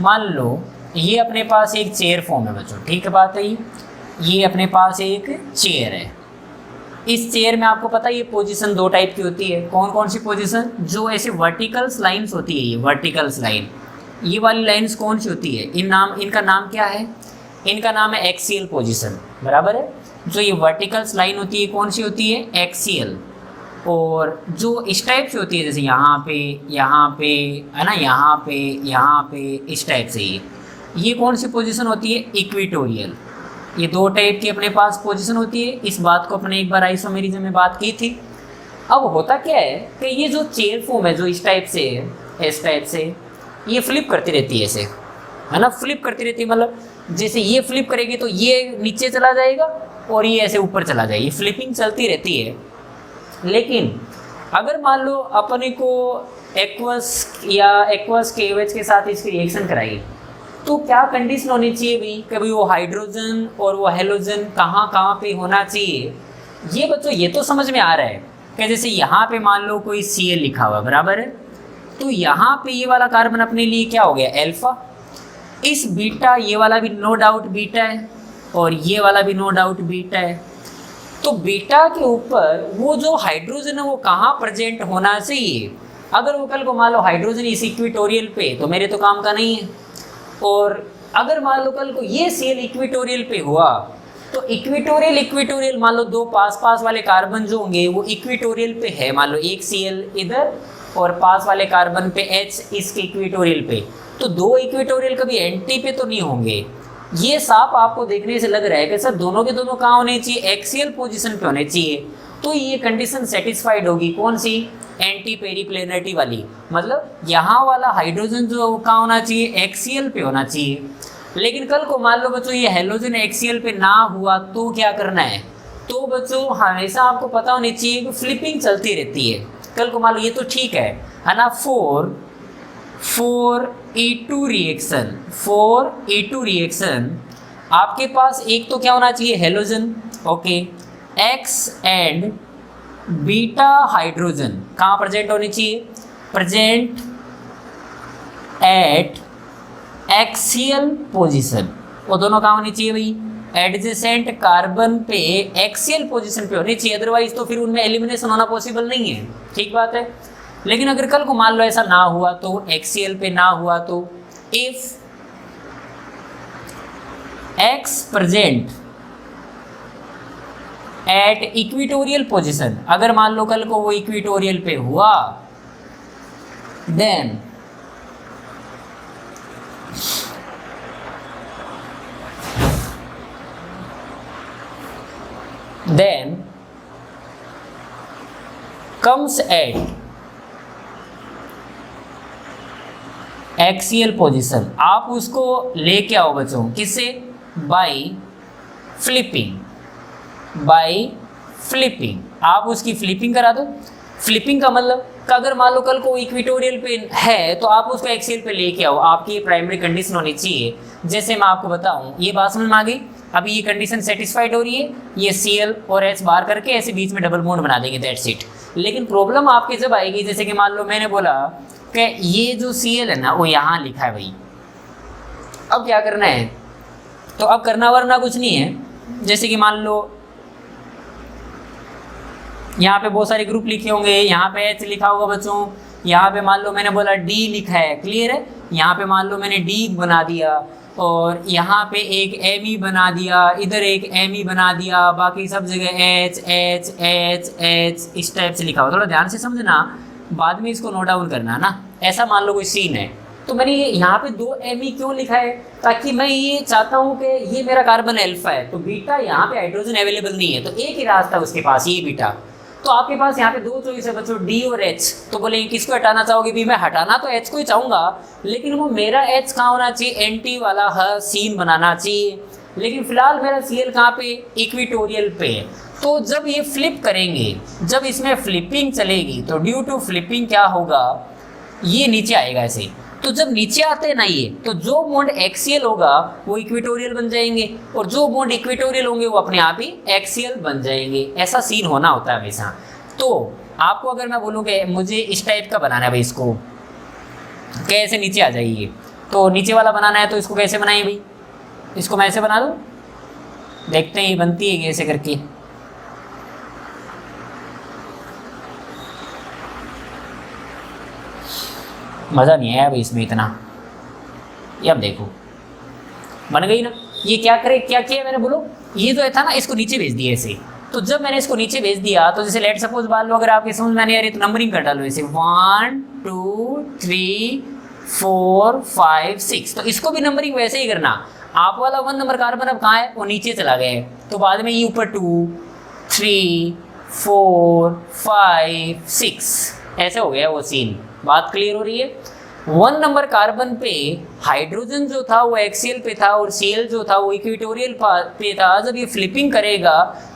मान लो ये अपने पास एक चेयर फॉर्म है बच्चों, ठीक है बात है। ये अपने पास एक चेयर है, इस चेयर में आपको पता है ये पोजीशन दो टाइप की होती है। कौन कौन सी पोजीशन, जो ऐसे वर्टिकल्स लाइंस होती है, ये वर्टिकल्स लाइन, ये वाली लाइंस कौन सी होती है, इनका नाम क्या है, इनका नाम है एक्सियल पोजीशन, बराबर है। जो ये वर्टिकल्स लाइन होती है कौन सी होती है, एक्सियल। और जो इस टाइप से होती है जैसे यहाँ पे है ना, यहाँ पे इस टाइप से, ये कौन सी पोजीशन होती है, इक्वेटोरियल। ये दो टाइप की अपने पास पोजीशन होती है। इस बात को अपने एक बार आइसोमेरिज्म में बात की थी। अब होता क्या है कि ये जो चेयर फॉर्म है जो इस टाइप से है, इस टाइप से, ये फ्लिप करती रहती है ऐसे, है ना, फ्लिप करती रहती है। मतलब जैसे ये फ्लिप करेगी तो ये नीचे चला जाएगा और ये ऐसे ऊपर चला जाएगा, ये फ्लिपिंग चलती रहती है। लेकिन अगर मान लो अपने को एक्वस KOH के साथ इसकी रिएक्शन कराई तो क्या कंडीशन होनी चाहिए भाई, कभी वो हाइड्रोजन और वो हेलोजन कहाँ पे होना चाहिए। ये बच्चों ये तो समझ में आ रहा है कि जैसे यहाँ पे मान लो कोई Cl लिखा हुआ, बराबर है, तो यहाँ पे ये वाला कार्बन अपने लिए क्या हो गया, अल्फा। इस बीटा, ये वाला भी नो डाउट बीटा है और ये वाला भी नो डाउट बीटा है। तो बीटा के ऊपर वो जो हाइड्रोजन है वो कहाँ प्रेजेंट होना चाहिए। अगर वो कल को मान लो हाइड्रोजन इस इक्वेटोरियल पे, तो मेरे तो काम का नहीं है। और अगर मान लो कल को ये Cl इक्वेटोरियल पे हुआ तो इक्वेटोरियल मान लो दो पास वाले कार्बन जो होंगे वो इक्वेटोरियल पे है, मान लो एक Cl इधर और पास वाले कार्बन पे H इसके इक्वेटोरियल पे, तो दो इक्वेटोरियल कभी एंटी पे तो नहीं होंगे। ये साफ आपको देखने से लग रहा है कि सर दोनों के दोनों कहाँ होने चाहिए, एक्सियल पोजीशन पे होने चाहिए। तो ये कंडीशन सेटिस्फाइड होगी, कौन सी, एंटी पेरिप्लेनरिटी वाली। मतलब यहाँ वाला हाइड्रोजन जो कहाँ होना चाहिए, एक्सियल पे होना चाहिए। लेकिन कल को मान लो बच्चों ये हेलोजन एक्सियल पे ना हुआ तो क्या करना है, तो बच्चों हमेशा आपको पता होनी चाहिए कि फ्लिपिंग चलती रहती है। कल को मान लो ये तो ठीक है ना, 4E2 रिएक्शन आपके पास एक तो क्या होना चाहिए, halogen, okay, X and beta hydrogen कहाँ प्रेजेंट होनी चाहिए, प्रेजेंट एट एक्सियल पोजीशन। वो दोनों कहाँ होनी चाहिए भाई, एडजेसेंट कार्बन पे एक्सियल पोजीशन पे होनी चाहिए, अदरवाइज तो फिर उनमें एलिमिनेशन होना पॉसिबल नहीं है। ठीक बात है। लेकिन अगर कल को मान लो ऐसा ना हुआ तो, एक्सियल पे ना हुआ तो, if X present at equatorial position, अगर मान लो कल को वो इक्विटोरियल पे हुआ, then comes at axial position, आप उसको लेके आओ बच्चों, किससे? बाय फ्लिपिंग, आप उसकी फ्लिपिंग करा दो। फ्लिपिंग का मतलब अगर मान लो कल को इक्विटोरियल पे है तो आप उसको एक्सियल पे लेके आओ, आपकी प्राइमरी कंडीशन होनी चाहिए। जैसे मैं आपको बताऊं, ये बात समझ में आ गई? अभी ये कंडीशन सेटिस्फाइड हो रही है, ये Cl और H बाहर करके ऐसे बीच में डबल बॉन्ड बना देंगे, दैट्स इट। लेकिन प्रॉब्लम आपके जब आएगी, जैसे कि मान लो मैंने बोला कि ये जो Cl है ना वो यहाँ लिखा है भाई, अब क्या करना है? तो अब करना वरना कुछ नहीं है। जैसे कि मान लो यहाँ पे बहुत सारे ग्रुप लिखे होंगे, यहाँ पे H लिखा होगा बच्चों, यहाँ पे मान लो मैंने बोला D लिखा है, क्लियर है? यहाँ पे मान लो मैंने D बना दिया और यहाँ पे एक Me बना दिया, इधर एक Me बना दिया, बाकी सब जगह H H H H इस टाइप से लिखा हुआ। थोड़ा ध्यान से समझना, बाद में इसको नोट डाउन करना ना। ऐसा मान लो कोई सीन है, तो मैंने यहाँ पे 2 Me क्यों लिखा है? ताकि मैं ये चाहता हूँ कि ये मेरा कार्बन अल्फा है, तो बीटा यहाँ पे हाइड्रोजन अवेलेबल नहीं है, तो एक ही रास्ता उसके पास, ये बीटा। तो आपके पास यहाँ पे 2 चॉइस है बच्चों, D और H। तो बोलेंगे किसको हटाना चाहोगे? भी मैं हटाना तो H को ही चाहूँगा, लेकिन वो मेरा H कहाँ होना चाहिए? एंटी वाला सीन बनाना चाहिए। लेकिन फिलहाल मेरा Cl कहाँ पे? इक्विटोरियल पे। तो जब ये फ्लिप करेंगे, जब इसमें फ्लिपिंग चलेगी, तो ड्यू टू फ्लिपिंग क्या होगा? ये नीचे आएगा ऐसे। तो जब नीचे आते हैं ना ये, तो जो बॉन्ड एक्सियल होगा वो इक्विटोरियल बन जाएंगे, और जो बॉन्ड इक्विटोरियल होंगे वो अपने आप ही एक्सियल बन जाएंगे। ऐसा सीन होना होता है हमेशा। तो आपको अगर मैं बोलूँ कि मुझे इस टाइप का बनाना है भाई, इसको कैसे नीचे आ जाइए, तो नीचे वाला बनाना है, तो इसको कैसे बनाइए भाई? इसको मैं ऐसे बना दूँ, देखते हैं ये बनती है कैसे करके। मज़ा नहीं आया भाई इसमें इतना। ये अब देखो बन गई ना। ये क्या करे, क्या किया मैंने बोलो, ये जो था ना इसको नीचे भेज दिया ऐसे। तो जब मैंने इसको नीचे भेज दिया, तो जैसे लेट सपोज मान लो अगर आपके समझ में नहीं आ रही तो नंबरिंग कर डालो ऐसे 1 2 3 4 5 6। तो इसको भी नंबरिंग वैसे ही करना। आप वाला 1 नंबर कार्बन अब कहाँ है? वो नीचे चला गया है, तो बाद में ये ऊपर 2 3 4 5 6 ऐसे हो गया वो सीन। बात क्लियर हो रही है? 1 नंबर कार्बन पे हाइड्रोजन जो था वो एक्सियल पे था और Cl जो था वो इक्विटोरियल पे था। जब ये फ्लिपिंग करेगा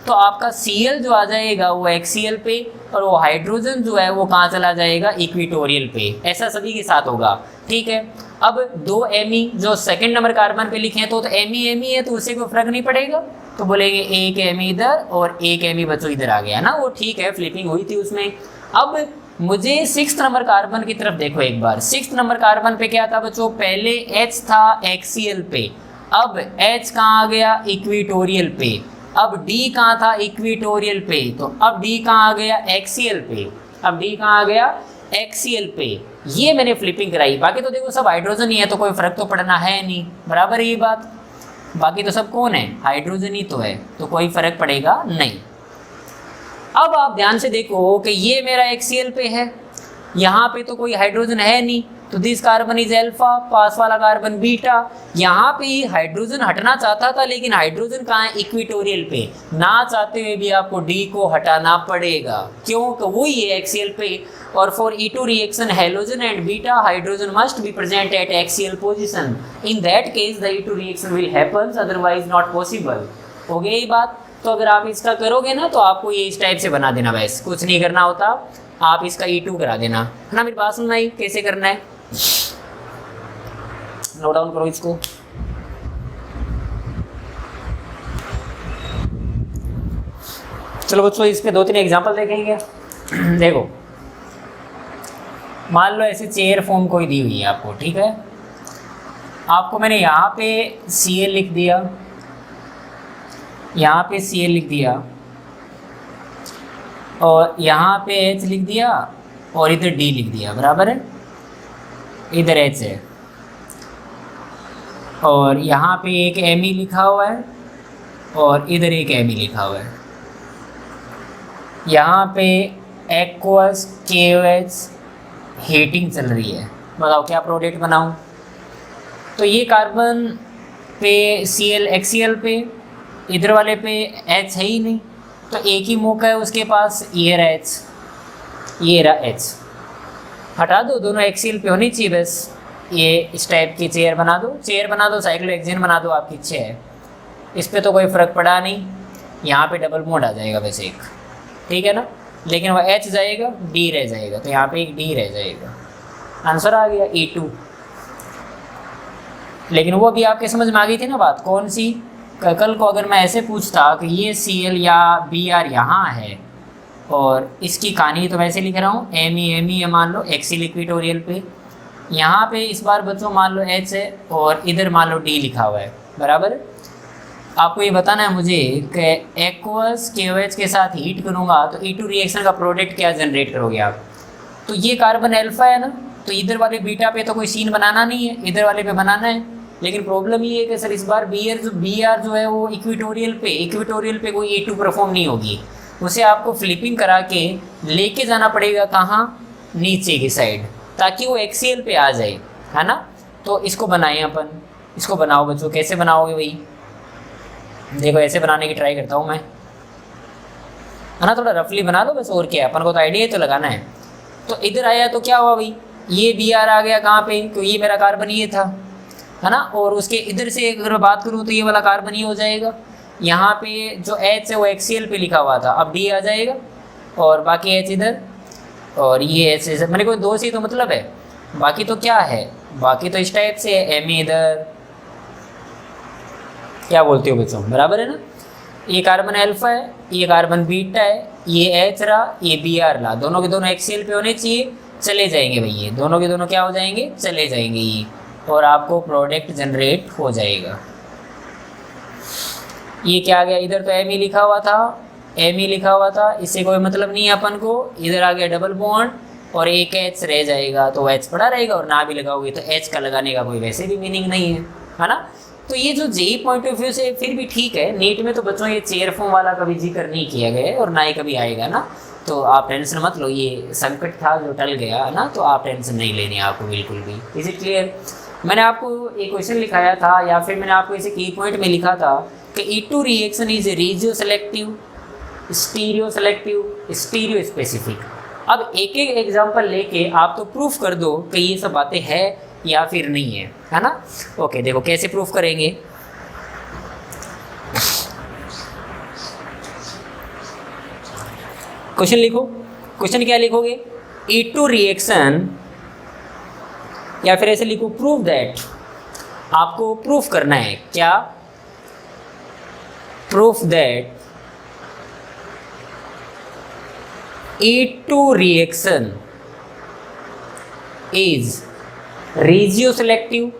तो आपका Cl जो आ जाएगा वो एक्सियल पे, और वो हाइड्रोजन जो है वो कहाँ चला जाएगा? इक्विटोरियल पे। ऐसा सभी के साथ होगा, ठीक है। अब 2 Me जो सेकंड नंबर कार्बन पे लिखे हैं, तो Me है, तो उससे कोई फर्क नहीं पड़ेगा। तो बोलेंगे एक Me इधर और एक Me बच्चों इधर आ गया ना, वो ठीक है, फ्लिपिंग हुई थी उसमें। अब मुझे 6th नंबर कार्बन की तरफ देखो एक बार। 6th नंबर कार्बन पे क्या था बच्चों? पहले H था एक्सियल पे, अब H कहाँ आ गया? इक्विटोरियल पे। अब D कहाँ था? इक्विटोरियल पे, तो अब D कहाँ आ गया? एक्सियल पे। अब D कहाँ आ गया? एक्सियल पे। ये मैंने फ्लिपिंग कराई। बाकी तो देखो सब हाइड्रोजन ही है, तो कोई फर्क तो पड़ना है नहीं, बराबर है ये बात। बाकी तो सब कौन है? हाइड्रोजन ही तो है, तो कोई फर्क पड़ेगा नहीं। अब आप ध्यान से देखो कि ये मेरा एक्सियल पे है, यहाँ पे तो कोई हाइड्रोजन है नहीं, तो दिस कार्बन इज अल्फा, पास वाला कार्बन बीटा। यहाँ पे ही हाइड्रोजन हटना चाहता था, लेकिन हाइड्रोजन कहाँ है? इक्विटोरियल पे। ना चाहते हुए भी आपको डी को हटाना पड़ेगा, क्यों? कि वही है एक्सियल पे। और for E2 reaction halogen and beta hydrogen must be present at axial position. In that case the E2 reaction will happen, otherwise not possible. हो गई बात? तो अगर आप इसका करोगे ना, तो आपको ये इस टाइप से बना देना, बस कुछ नहीं करना होता, आप इसका E2 करा देना, है ना। मेरी बात सुनना ही कैसे करना है, नोट डाउन करो इसको। चलो बच्चों इस पे 2-3 एग्जांपल देखेंगे। देखो मान लो ऐसे चेयर फॉर्म कोई दी हुई है आपको, ठीक है। आपको मैंने यहाँ पे Cl लिख दिया, यहाँ पे Cl लिख दिया और यहाँ पे H लिख दिया और इधर D लिख दिया, बराबर है, इधर H है और यहाँ पे एक Me लिखा हुआ है और इधर एक Me लिखा हुआ है। यहाँ पे एक्वस KOH हीटिंग चल रही है, बताओ क्या प्रोडक्ट बनाऊँ। तो ये कार्बन पे Cl HCl पे, इधर वाले पे H है ही नहीं, तो एक ही मौका है उसके पास, ये रहा H, ये रहा H, हटा दो, दोनों HCl पे होनी चाहिए बस। ये इस टाइप की चेयर बना दो, साइक्लोहेक्सेन बना दो, आपकी इच्छा है, इस पर तो कोई फ़र्क पड़ा नहीं। यहाँ पे डबल बॉन्ड आ जाएगा वैसे एक, ठीक है ना, लेकिन वह H जाएगा, D रह जाएगा, तो यहाँ पे एक D रह जाएगा। आंसर आ गया E2। लेकिन वो भी आपके समझ में आ गई थी ना बात, कौन सी, कल को अगर मैं ऐसे पूछता कि ये Cl या Br यहाँ है और इसकी कहानी तो वैसे लिख रहा हूँ, Me है मान लो एक्सिल इक्वेटोरियल पे, यहाँ पे इस बार बच्चों मान लो H है और इधर मान लो D लिखा हुआ है, बराबर है। आपको ये बताना है मुझे कि एक्वस KOH के साथ हीट करूँगा तो E2 रिएक्शन का प्रोडक्ट क्या जनरेट करोगे आप। तो ये कार्बन अल्फा है ना, तो इधर वाले बीटा पे तो कोई सीन बनाना नहीं है, इधर वाले पे बनाना है। लेकिन प्रॉब्लम ये है कि सर इस बार Br जो है वो इक्वेटोरियल पे कोई E2 परफॉर्म नहीं होगी, उसे आपको फ्लिपिंग करा के लेके जाना पड़ेगा कहाँ, नीचे की साइड, ताकि वो एक्सियल पे आ जाए, है ना। तो इसको बनाएं अपन, इसको बनाओ बच्चों, कैसे बनाओगे भाई, देखो ऐसे बनाने की ट्राई करता हूँ मैं, है ना, थोड़ा रफली बना दो बस, और क्या है, अपन को तो आइडिया तो लगाना है। तो इधर आया तो क्या हुआ भाई, ये Br आ गया कहाँ पे, तो ये मेरा कार्बन ये था, है ना, और उसके इधर से अगर मैं बात करूँ तो ये वाला कार्बन ये हो जाएगा। यहाँ पे जो H है वो HCl पे लिखा हुआ था, अब D आ जाएगा और बाकी H इधर और ये H मैंने कोई दो से तो मतलब है, बाकी तो क्या है, बाकी तो इस टाइप से है, Me इधर, क्या बोलते हो बच्चों, बराबर है ना। ये कार्बन अल्फा है, ये कार्बन बीटा है, ये H रहा, ये Br रहा, दोनों के दोनों HCl पे होने चाहिए, चले जाएंगे भाई, ये दोनों के दोनों क्या हो जाएंगे, चले जाएंगे ये, और आपको प्रोडक्ट जनरेट हो जाएगा। ये क्या आ गया, इधर तो Me लिखा हुआ था, इससे कोई मतलब नहीं है अपन को, इधर आ गया डबल बॉन्ड और एक H रह जाएगा, तो H पड़ा रहेगा, और ना भी लगाओगे तो H का लगाने का कोई वैसे भी मीनिंग नहीं है ना। तो ये जो जेई पॉइंट ऑफ व्यू से फिर भी ठीक है, नीट में तो बच्चों ये चेयर फॉर्म वाला कभी जिक्र नहीं किया गया है और ना ही कभी आएगा ना, तो आप टेंशन मत लो, ये संकट था जो टल गया है ना, तो आप टेंशन नहीं लेनी है आपको बिल्कुल भी। Is it clear. मैंने आपको एक क्वेश्चन लिखाया था या फिर मैंने आपको इसे की पॉइंट में लिखा था कि E2 reaction is regioselective, stereoselective, stereospecific. अब एक एक एग्जांपल लेके आप तो प्रूफ कर दो कि ये सब बातें हैं या फिर नहीं है ना। ओके, देखो कैसे प्रूफ करेंगे। क्वेश्चन लिखो, क्वेश्चन क्या लिखोगे, E2 रिएक्शन, या फिर ऐसे लिखो प्रूफ दैट, आपको प्रूफ करना है क्या, proof that E2 reaction is regioselective,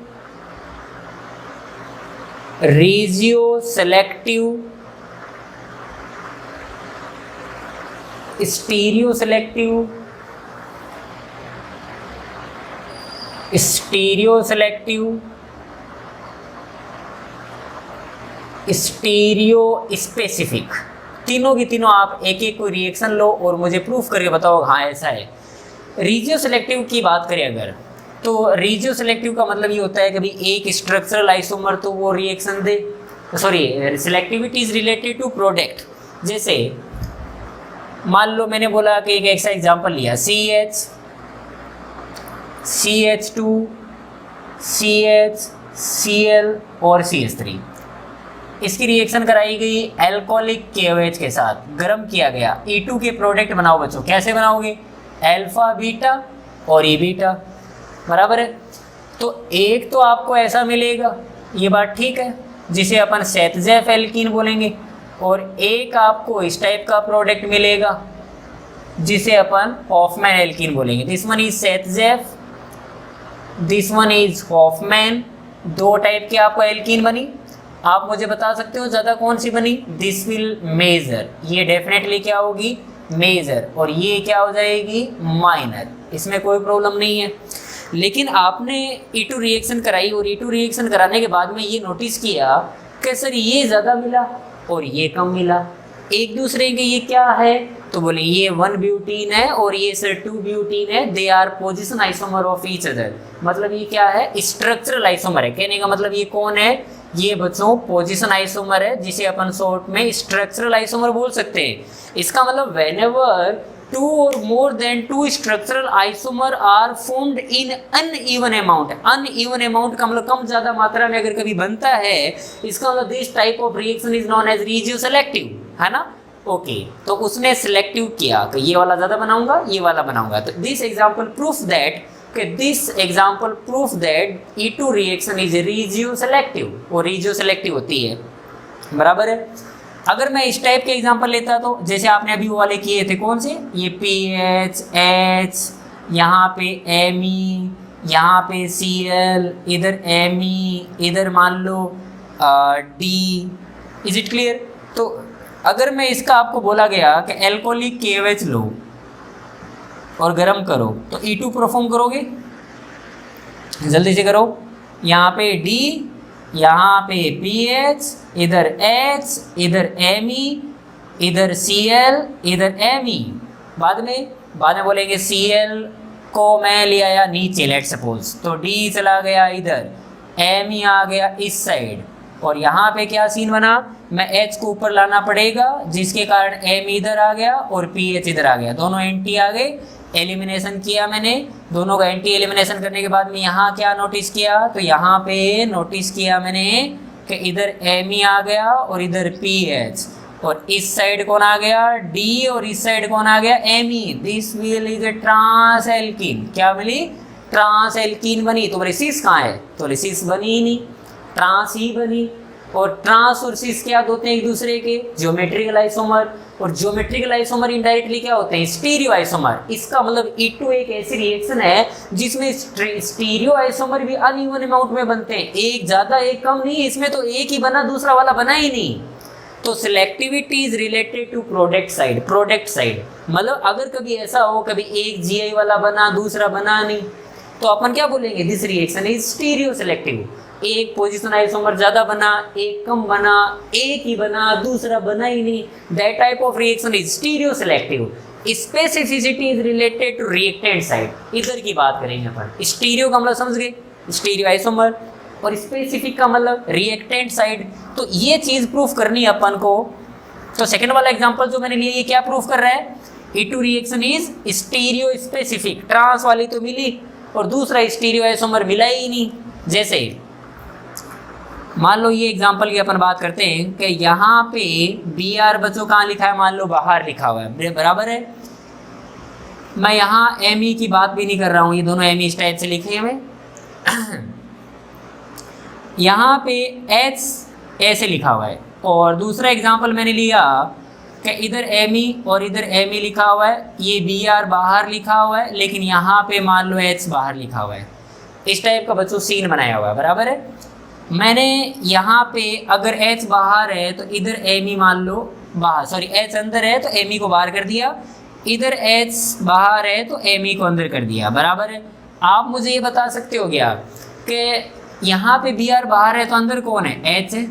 stereoselective, stereospecific. तीनों की तीनों आप एक एक कोई रिएक्शन लो और मुझे प्रूफ करके बताओ हाँ ऐसा है। रेजियो सेलेक्टिव की बात करें अगर, तो रेजियो सेलेक्टिव का मतलब ये होता है कि भाई एक स्ट्रक्चरल आइसोमर तो वो रिएक्शन दे, sorry selectivity is related to product. जैसे मान लो मैंने बोला कि एक ऐसा एग्जांपल लिया, CH, CH2, CH, Cl और CH3, इसकी रिएक्शन कराई गई एल्कोहलिक KOH के साथ, गर्म किया गया, E2 के प्रोडक्ट बनाओ बच्चों। कैसे बनाओगे, अल्फा बीटा और E बीटा, बराबर है। तो एक तो आपको ऐसा मिलेगा, ये बात ठीक है, जिसे अपन सेतजेफ एल्कीन बोलेंगे, और एक आपको इस टाइप का प्रोडक्ट मिलेगा जिसे अपन हॉफमैन एल्कीन बोलेंगे। This one is Saytzeff, this one is Hofmann, दो टाइप की आपको एल्कीन बनी। आप मुझे बता सकते हो ज़्यादा कौन सी बनी? दिस विल मेजर, ये डेफिनेटली क्या होगी? मेजर। और ये क्या हो जाएगी? माइनर। इसमें कोई प्रॉब्लम नहीं है। लेकिन आपने E2 रिएक्शन कराई और E2 रिएक्शन कराने के बाद में ये नोटिस किया कि सर ये ज़्यादा मिला और ये कम मिला, एक दूसरे के ये क्या है? तो बोले ये 1 ब्यूटीन है और ये सर 2 ब्यूटीन है, they are position isomer of each other. मतलब ये क्या है? स्ट्रक्चरल आइसोमर है। कहने का मतलब ये कौन है? ये बच्चों पोजिशन आइसोमर है, जिसे अपन शॉर्ट में स्ट्रक्चरल आइसोमर बोल सकते हैं। इसका मतलब whenever 2 or more than 2 structural isomer are formed in uneven amount। uneven amount का मतलब कम ज्यादा मात्रा में अगर कभी बनता है, इसका मतलब this type of reaction is known as regioselective, है ना? ओके, तो उसने सिलेक्टिव किया कि ये वाला ज्यादा बनाऊंगा, ये वाला बनाऊंगा। तो this example proof that E2 reaction is regioselective, वो regioselective होती है, बराबर है। अगर मैं इस टाइप के एग्जांपल लेता तो जैसे आपने अभी वो वाले किए थे, कौन से? ये PH, H, यहाँ पे Me, यहाँ पे Cl, इधर Me, इधर मान लो D। Is it clear? तो अगर मैं इसका आपको बोला गया कि एल्कोहलिक KOH लो और गर्म करो तो E2 परफॉर्म करोगे? जल्दी से करो। यहाँ पे D, यहाँ पे PH, इधर H, इधर Me, इधर Cl, इधर Me। बाद में बोलेंगे Cl को मैं ले आया नीचे, लेट सपोज, तो D चला गया इधर, Me आ गया इस साइड, और यहाँ पे क्या सीन बना? मैं H को ऊपर लाना पड़ेगा, जिसके कारण M इधर आ गया और PH इधर आ गया, दोनों एंटी आ गए। एलिमिनेशन किया मैंने, दोनों का एंटी एलिमिनेशन करने के बाद में यहाँ क्या नोटिस किया? तो यहाँ पे नोटिस किया मैंने कि इधर Me आ गया और इधर PH, और इस साइड कौन आ गया? D, और इस साइड कौन आ गया? Me। This will is a trans alkene. क्या मिली? ट्रांस एल्कीन बनी। तो बोले सिस कहाँ है? तो बोले सिस बनी ही नहीं, ट्रांस ही बनी। और ट्रांस और सिस क्या होते हैं? एक दूसरे के ज्योमेट्रिकल आइसोमर, और ज्योमेट्रिकल आइसोमर इनडायरेक्टली क्या होते हैं? Stereo isomer. इसका मतलब E2 एक ऐसी रिएक्शन है जिसमें स्टीरियो आइसोमर भी अनइवन अमाउंट में बनते हैं, एक ज्यादा एक कम नहीं। इसमें तो एक ही बना, दूसरा वाला बना ही नहीं। तो selectivity is related to product side. मतलब अगर कभी ऐसा हो, कभी एक GI वाला बना, दूसरा बना नहीं, तो अपन क्या बोलेंगे? This reaction is stereo selective. एक पोजीशन आइसोमर ज्यादा बना, एक कम बना, एक ही बना, दूसरा बना ही नहीं, that type of reaction is stereoselective. Specificity is related to reactant side. इधर की बात करेंगे अपन। स्टीरियो का मतलब समझ गए? स्टीरियो आइसोमर, और स्पेसिफिक का मतलब रिएक्टेंट साइड। तो ये चीज प्रूफ करनी है अपन को। तो सेकंड वाला एग्जांपल जो मैंने लिया, ये क्या प्रूफ कर रहा है? E2 reaction is stereospecific. Trans वाली तो मिली और दूसरा स्टीरियो आइसोमर मिला ही नहीं। जैसे मान लो ये एग्जांपल की अपन बात करते हैं कि यहाँ पे Br बच्चों कहाँ लिखा है? मान लो बाहर लिखा हुआ है, बराबर है। मैं यहाँ Me की बात भी नहीं कर रहा हूँ, ये दोनों Me इस टाइप से लिखे हैं मैं। यहाँ पे H ऐसे लिखा हुआ है, और दूसरा एग्जांपल मैंने लिया कि इधर Me और इधर Me लिखा हुआ है, ये Br बाहर लिखा हुआ है, लेकिन यहाँ पे मान लो H बाहर लिखा हुआ है। इस टाइप का बच्चों सीन बनाया हुआ है, बराबर है। मैंने यहाँ पे अगर H बाहर है तो इधर Me मान लो बाहर, सॉरी H अंदर है तो Me को बाहर कर दिया, इधर H बाहर है तो Me को अंदर कर दिया, बराबर है। आप मुझे ये बता सकते हो क्या कि यहाँ पे Br बाहर है तो अंदर कौन है? H है।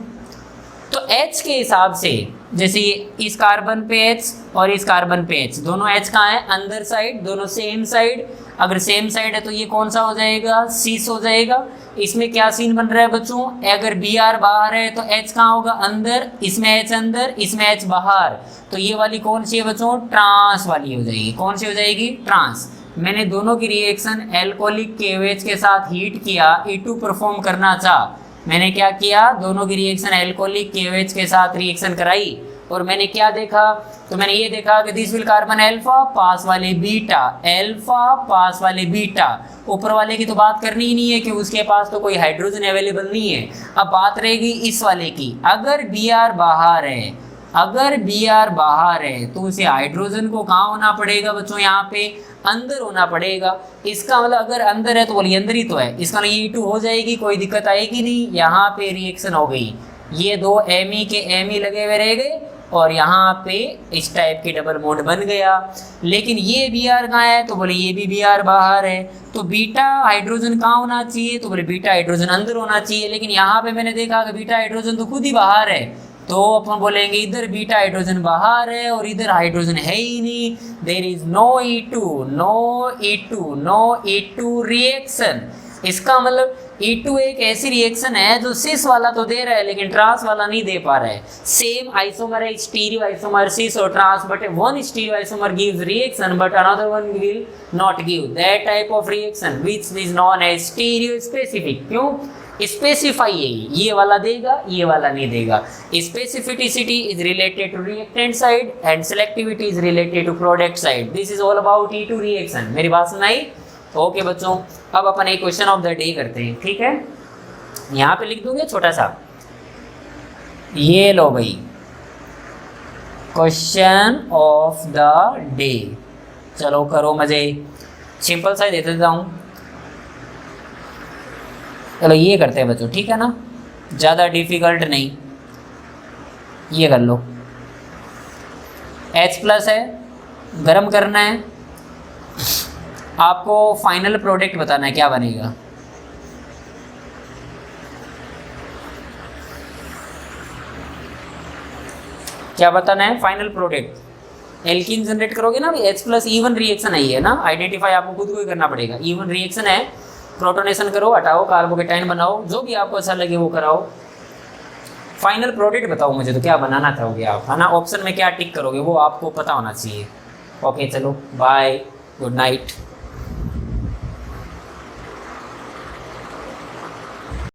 तो H के हिसाब से, जैसे इस कार्बन पे H और इस कार्बन पे H, दोनों H कहाँ है? अंदर साइड, दोनों सेम साइड। अगर सेम साइड है तो ये कौन सा हो जाएगा? सिस हो जाएगा। इसमें क्या सीन बन रहा है बच्चों? अगर Br बाहर है तो H कहाँ होगा? अंदर। इसमें H अंदर, इसमें H बाहर, तो ये वाली कौन सी है बच्चों? ट्रांस वाली हो जाएगी। कौन सी हो जाएगी? ट्रांस। मैंने दोनों की रिएक्शन एल्कोहलिक KOH के साथ हीट किया, E2 परफॉर्म करना चाहा। मैंने क्या किया? दोनों की रिएक्शन एल्कोहलिक KOH के साथ रिएक्शन कराई, और मैंने क्या देखा? तो मैंने ये देखा कि दिस विल कार्बन अल्फा पास वाले बीटा, अल्फा पास वाले बीटा। ऊपर वाले की तो बात करनी ही नहीं है कि उसके पास तो कोई हाइड्रोजन अवेलेबल नहीं है। अब बात रहेगी इस वाले की। अगर Br बाहर है, अगर Br बाहर है तो उसे हाइड्रोजन को कहाँ होना पड़ेगा बच्चों? यहाँ पे अंदर होना पड़ेगा। इसका मतलब अगर अंदर है तो बोलिए अंदर ही तो है, इसका मतलब E2 हो जाएगी, कोई दिक्कत आएगी नहीं। यहाँ पे रिएक्शन हो गई, ये दो एमी के एमी लगे हुए रह गए और यहाँ पे इस टाइप के डबल बॉन्ड बन गया। लेकिन ये बी आर कहाँ है, तो बोले ये भी बी आर बाहर है। तो बीटा हाइड्रोजन कहाँ होना चाहिए, तो बोले बीटा हाइड्रोजन अंदर होना चाहिए। लेकिन यहाँ पे मैंने देखा कि बीटा हाइड्रोजन तो खुद ही बाहर है, तो अपन बोलेंगे इधर बीटा हाइड्रोजन बाहर है और इधर हाइड्रोजन है ही नहीं। There is no E2, no E2, no E2 reaction. इसका मतलब E2 एक ऐसी रिएक्शन है जो सिस वाला तो दे रहा है लेकिन ट्रांस वाला नहीं दे पा रहा है। सेम आइसोमर है, स्टीरियो आइसोमर सिस और trans, but one stereoisomer gives reaction but another one will not give that type of reaction which is known as stereospecific. क्यों? स्पेसिफाई है, ये वाला देगा ये वाला नहीं देगा। Specificity is related to reactant side and selectivity is related to product side. This is all about E2 reaction. मेरी बात सुनाई? ओके बच्चों, अब अपन एक क्वेश्चन ऑफ द डे करते हैं, ठीक है? यहाँ पे लिख दूंगे छोटा सा, ये लो भाई क्वेश्चन ऑफ द डे। चलो करो मजे, सिंपल सा ही दे देता हूँ। चलो ये करते हैं बच्चों, ठीक है ना, ज़्यादा डिफिकल्ट नहीं। ये कर लो, H+ है, गरम करना है, आपको फाइनल प्रोडक्ट बताना है क्या बनेगा। क्या बताना है? Final product. एल्कीन जनरेट करोगे ना, H+ इवन रिएक्शन है ये ना, आइडेंटिफाई आपको खुद को ही करना पड़ेगा। इवन रिएक्शन है, प्रोटोनेशन करो, हटाओ, कार्बोकेटाइन बनाओ, जो भी आपको अच्छा लगे वो कराओ। फाइनल प्रोडक्ट बताओ मुझे, तो क्या बनाना चाहोगे आप, है ना? ऑप्शन में क्या टिक करोगे वो आपको पता होना चाहिए। ओके चलो बाय, गुड नाइट।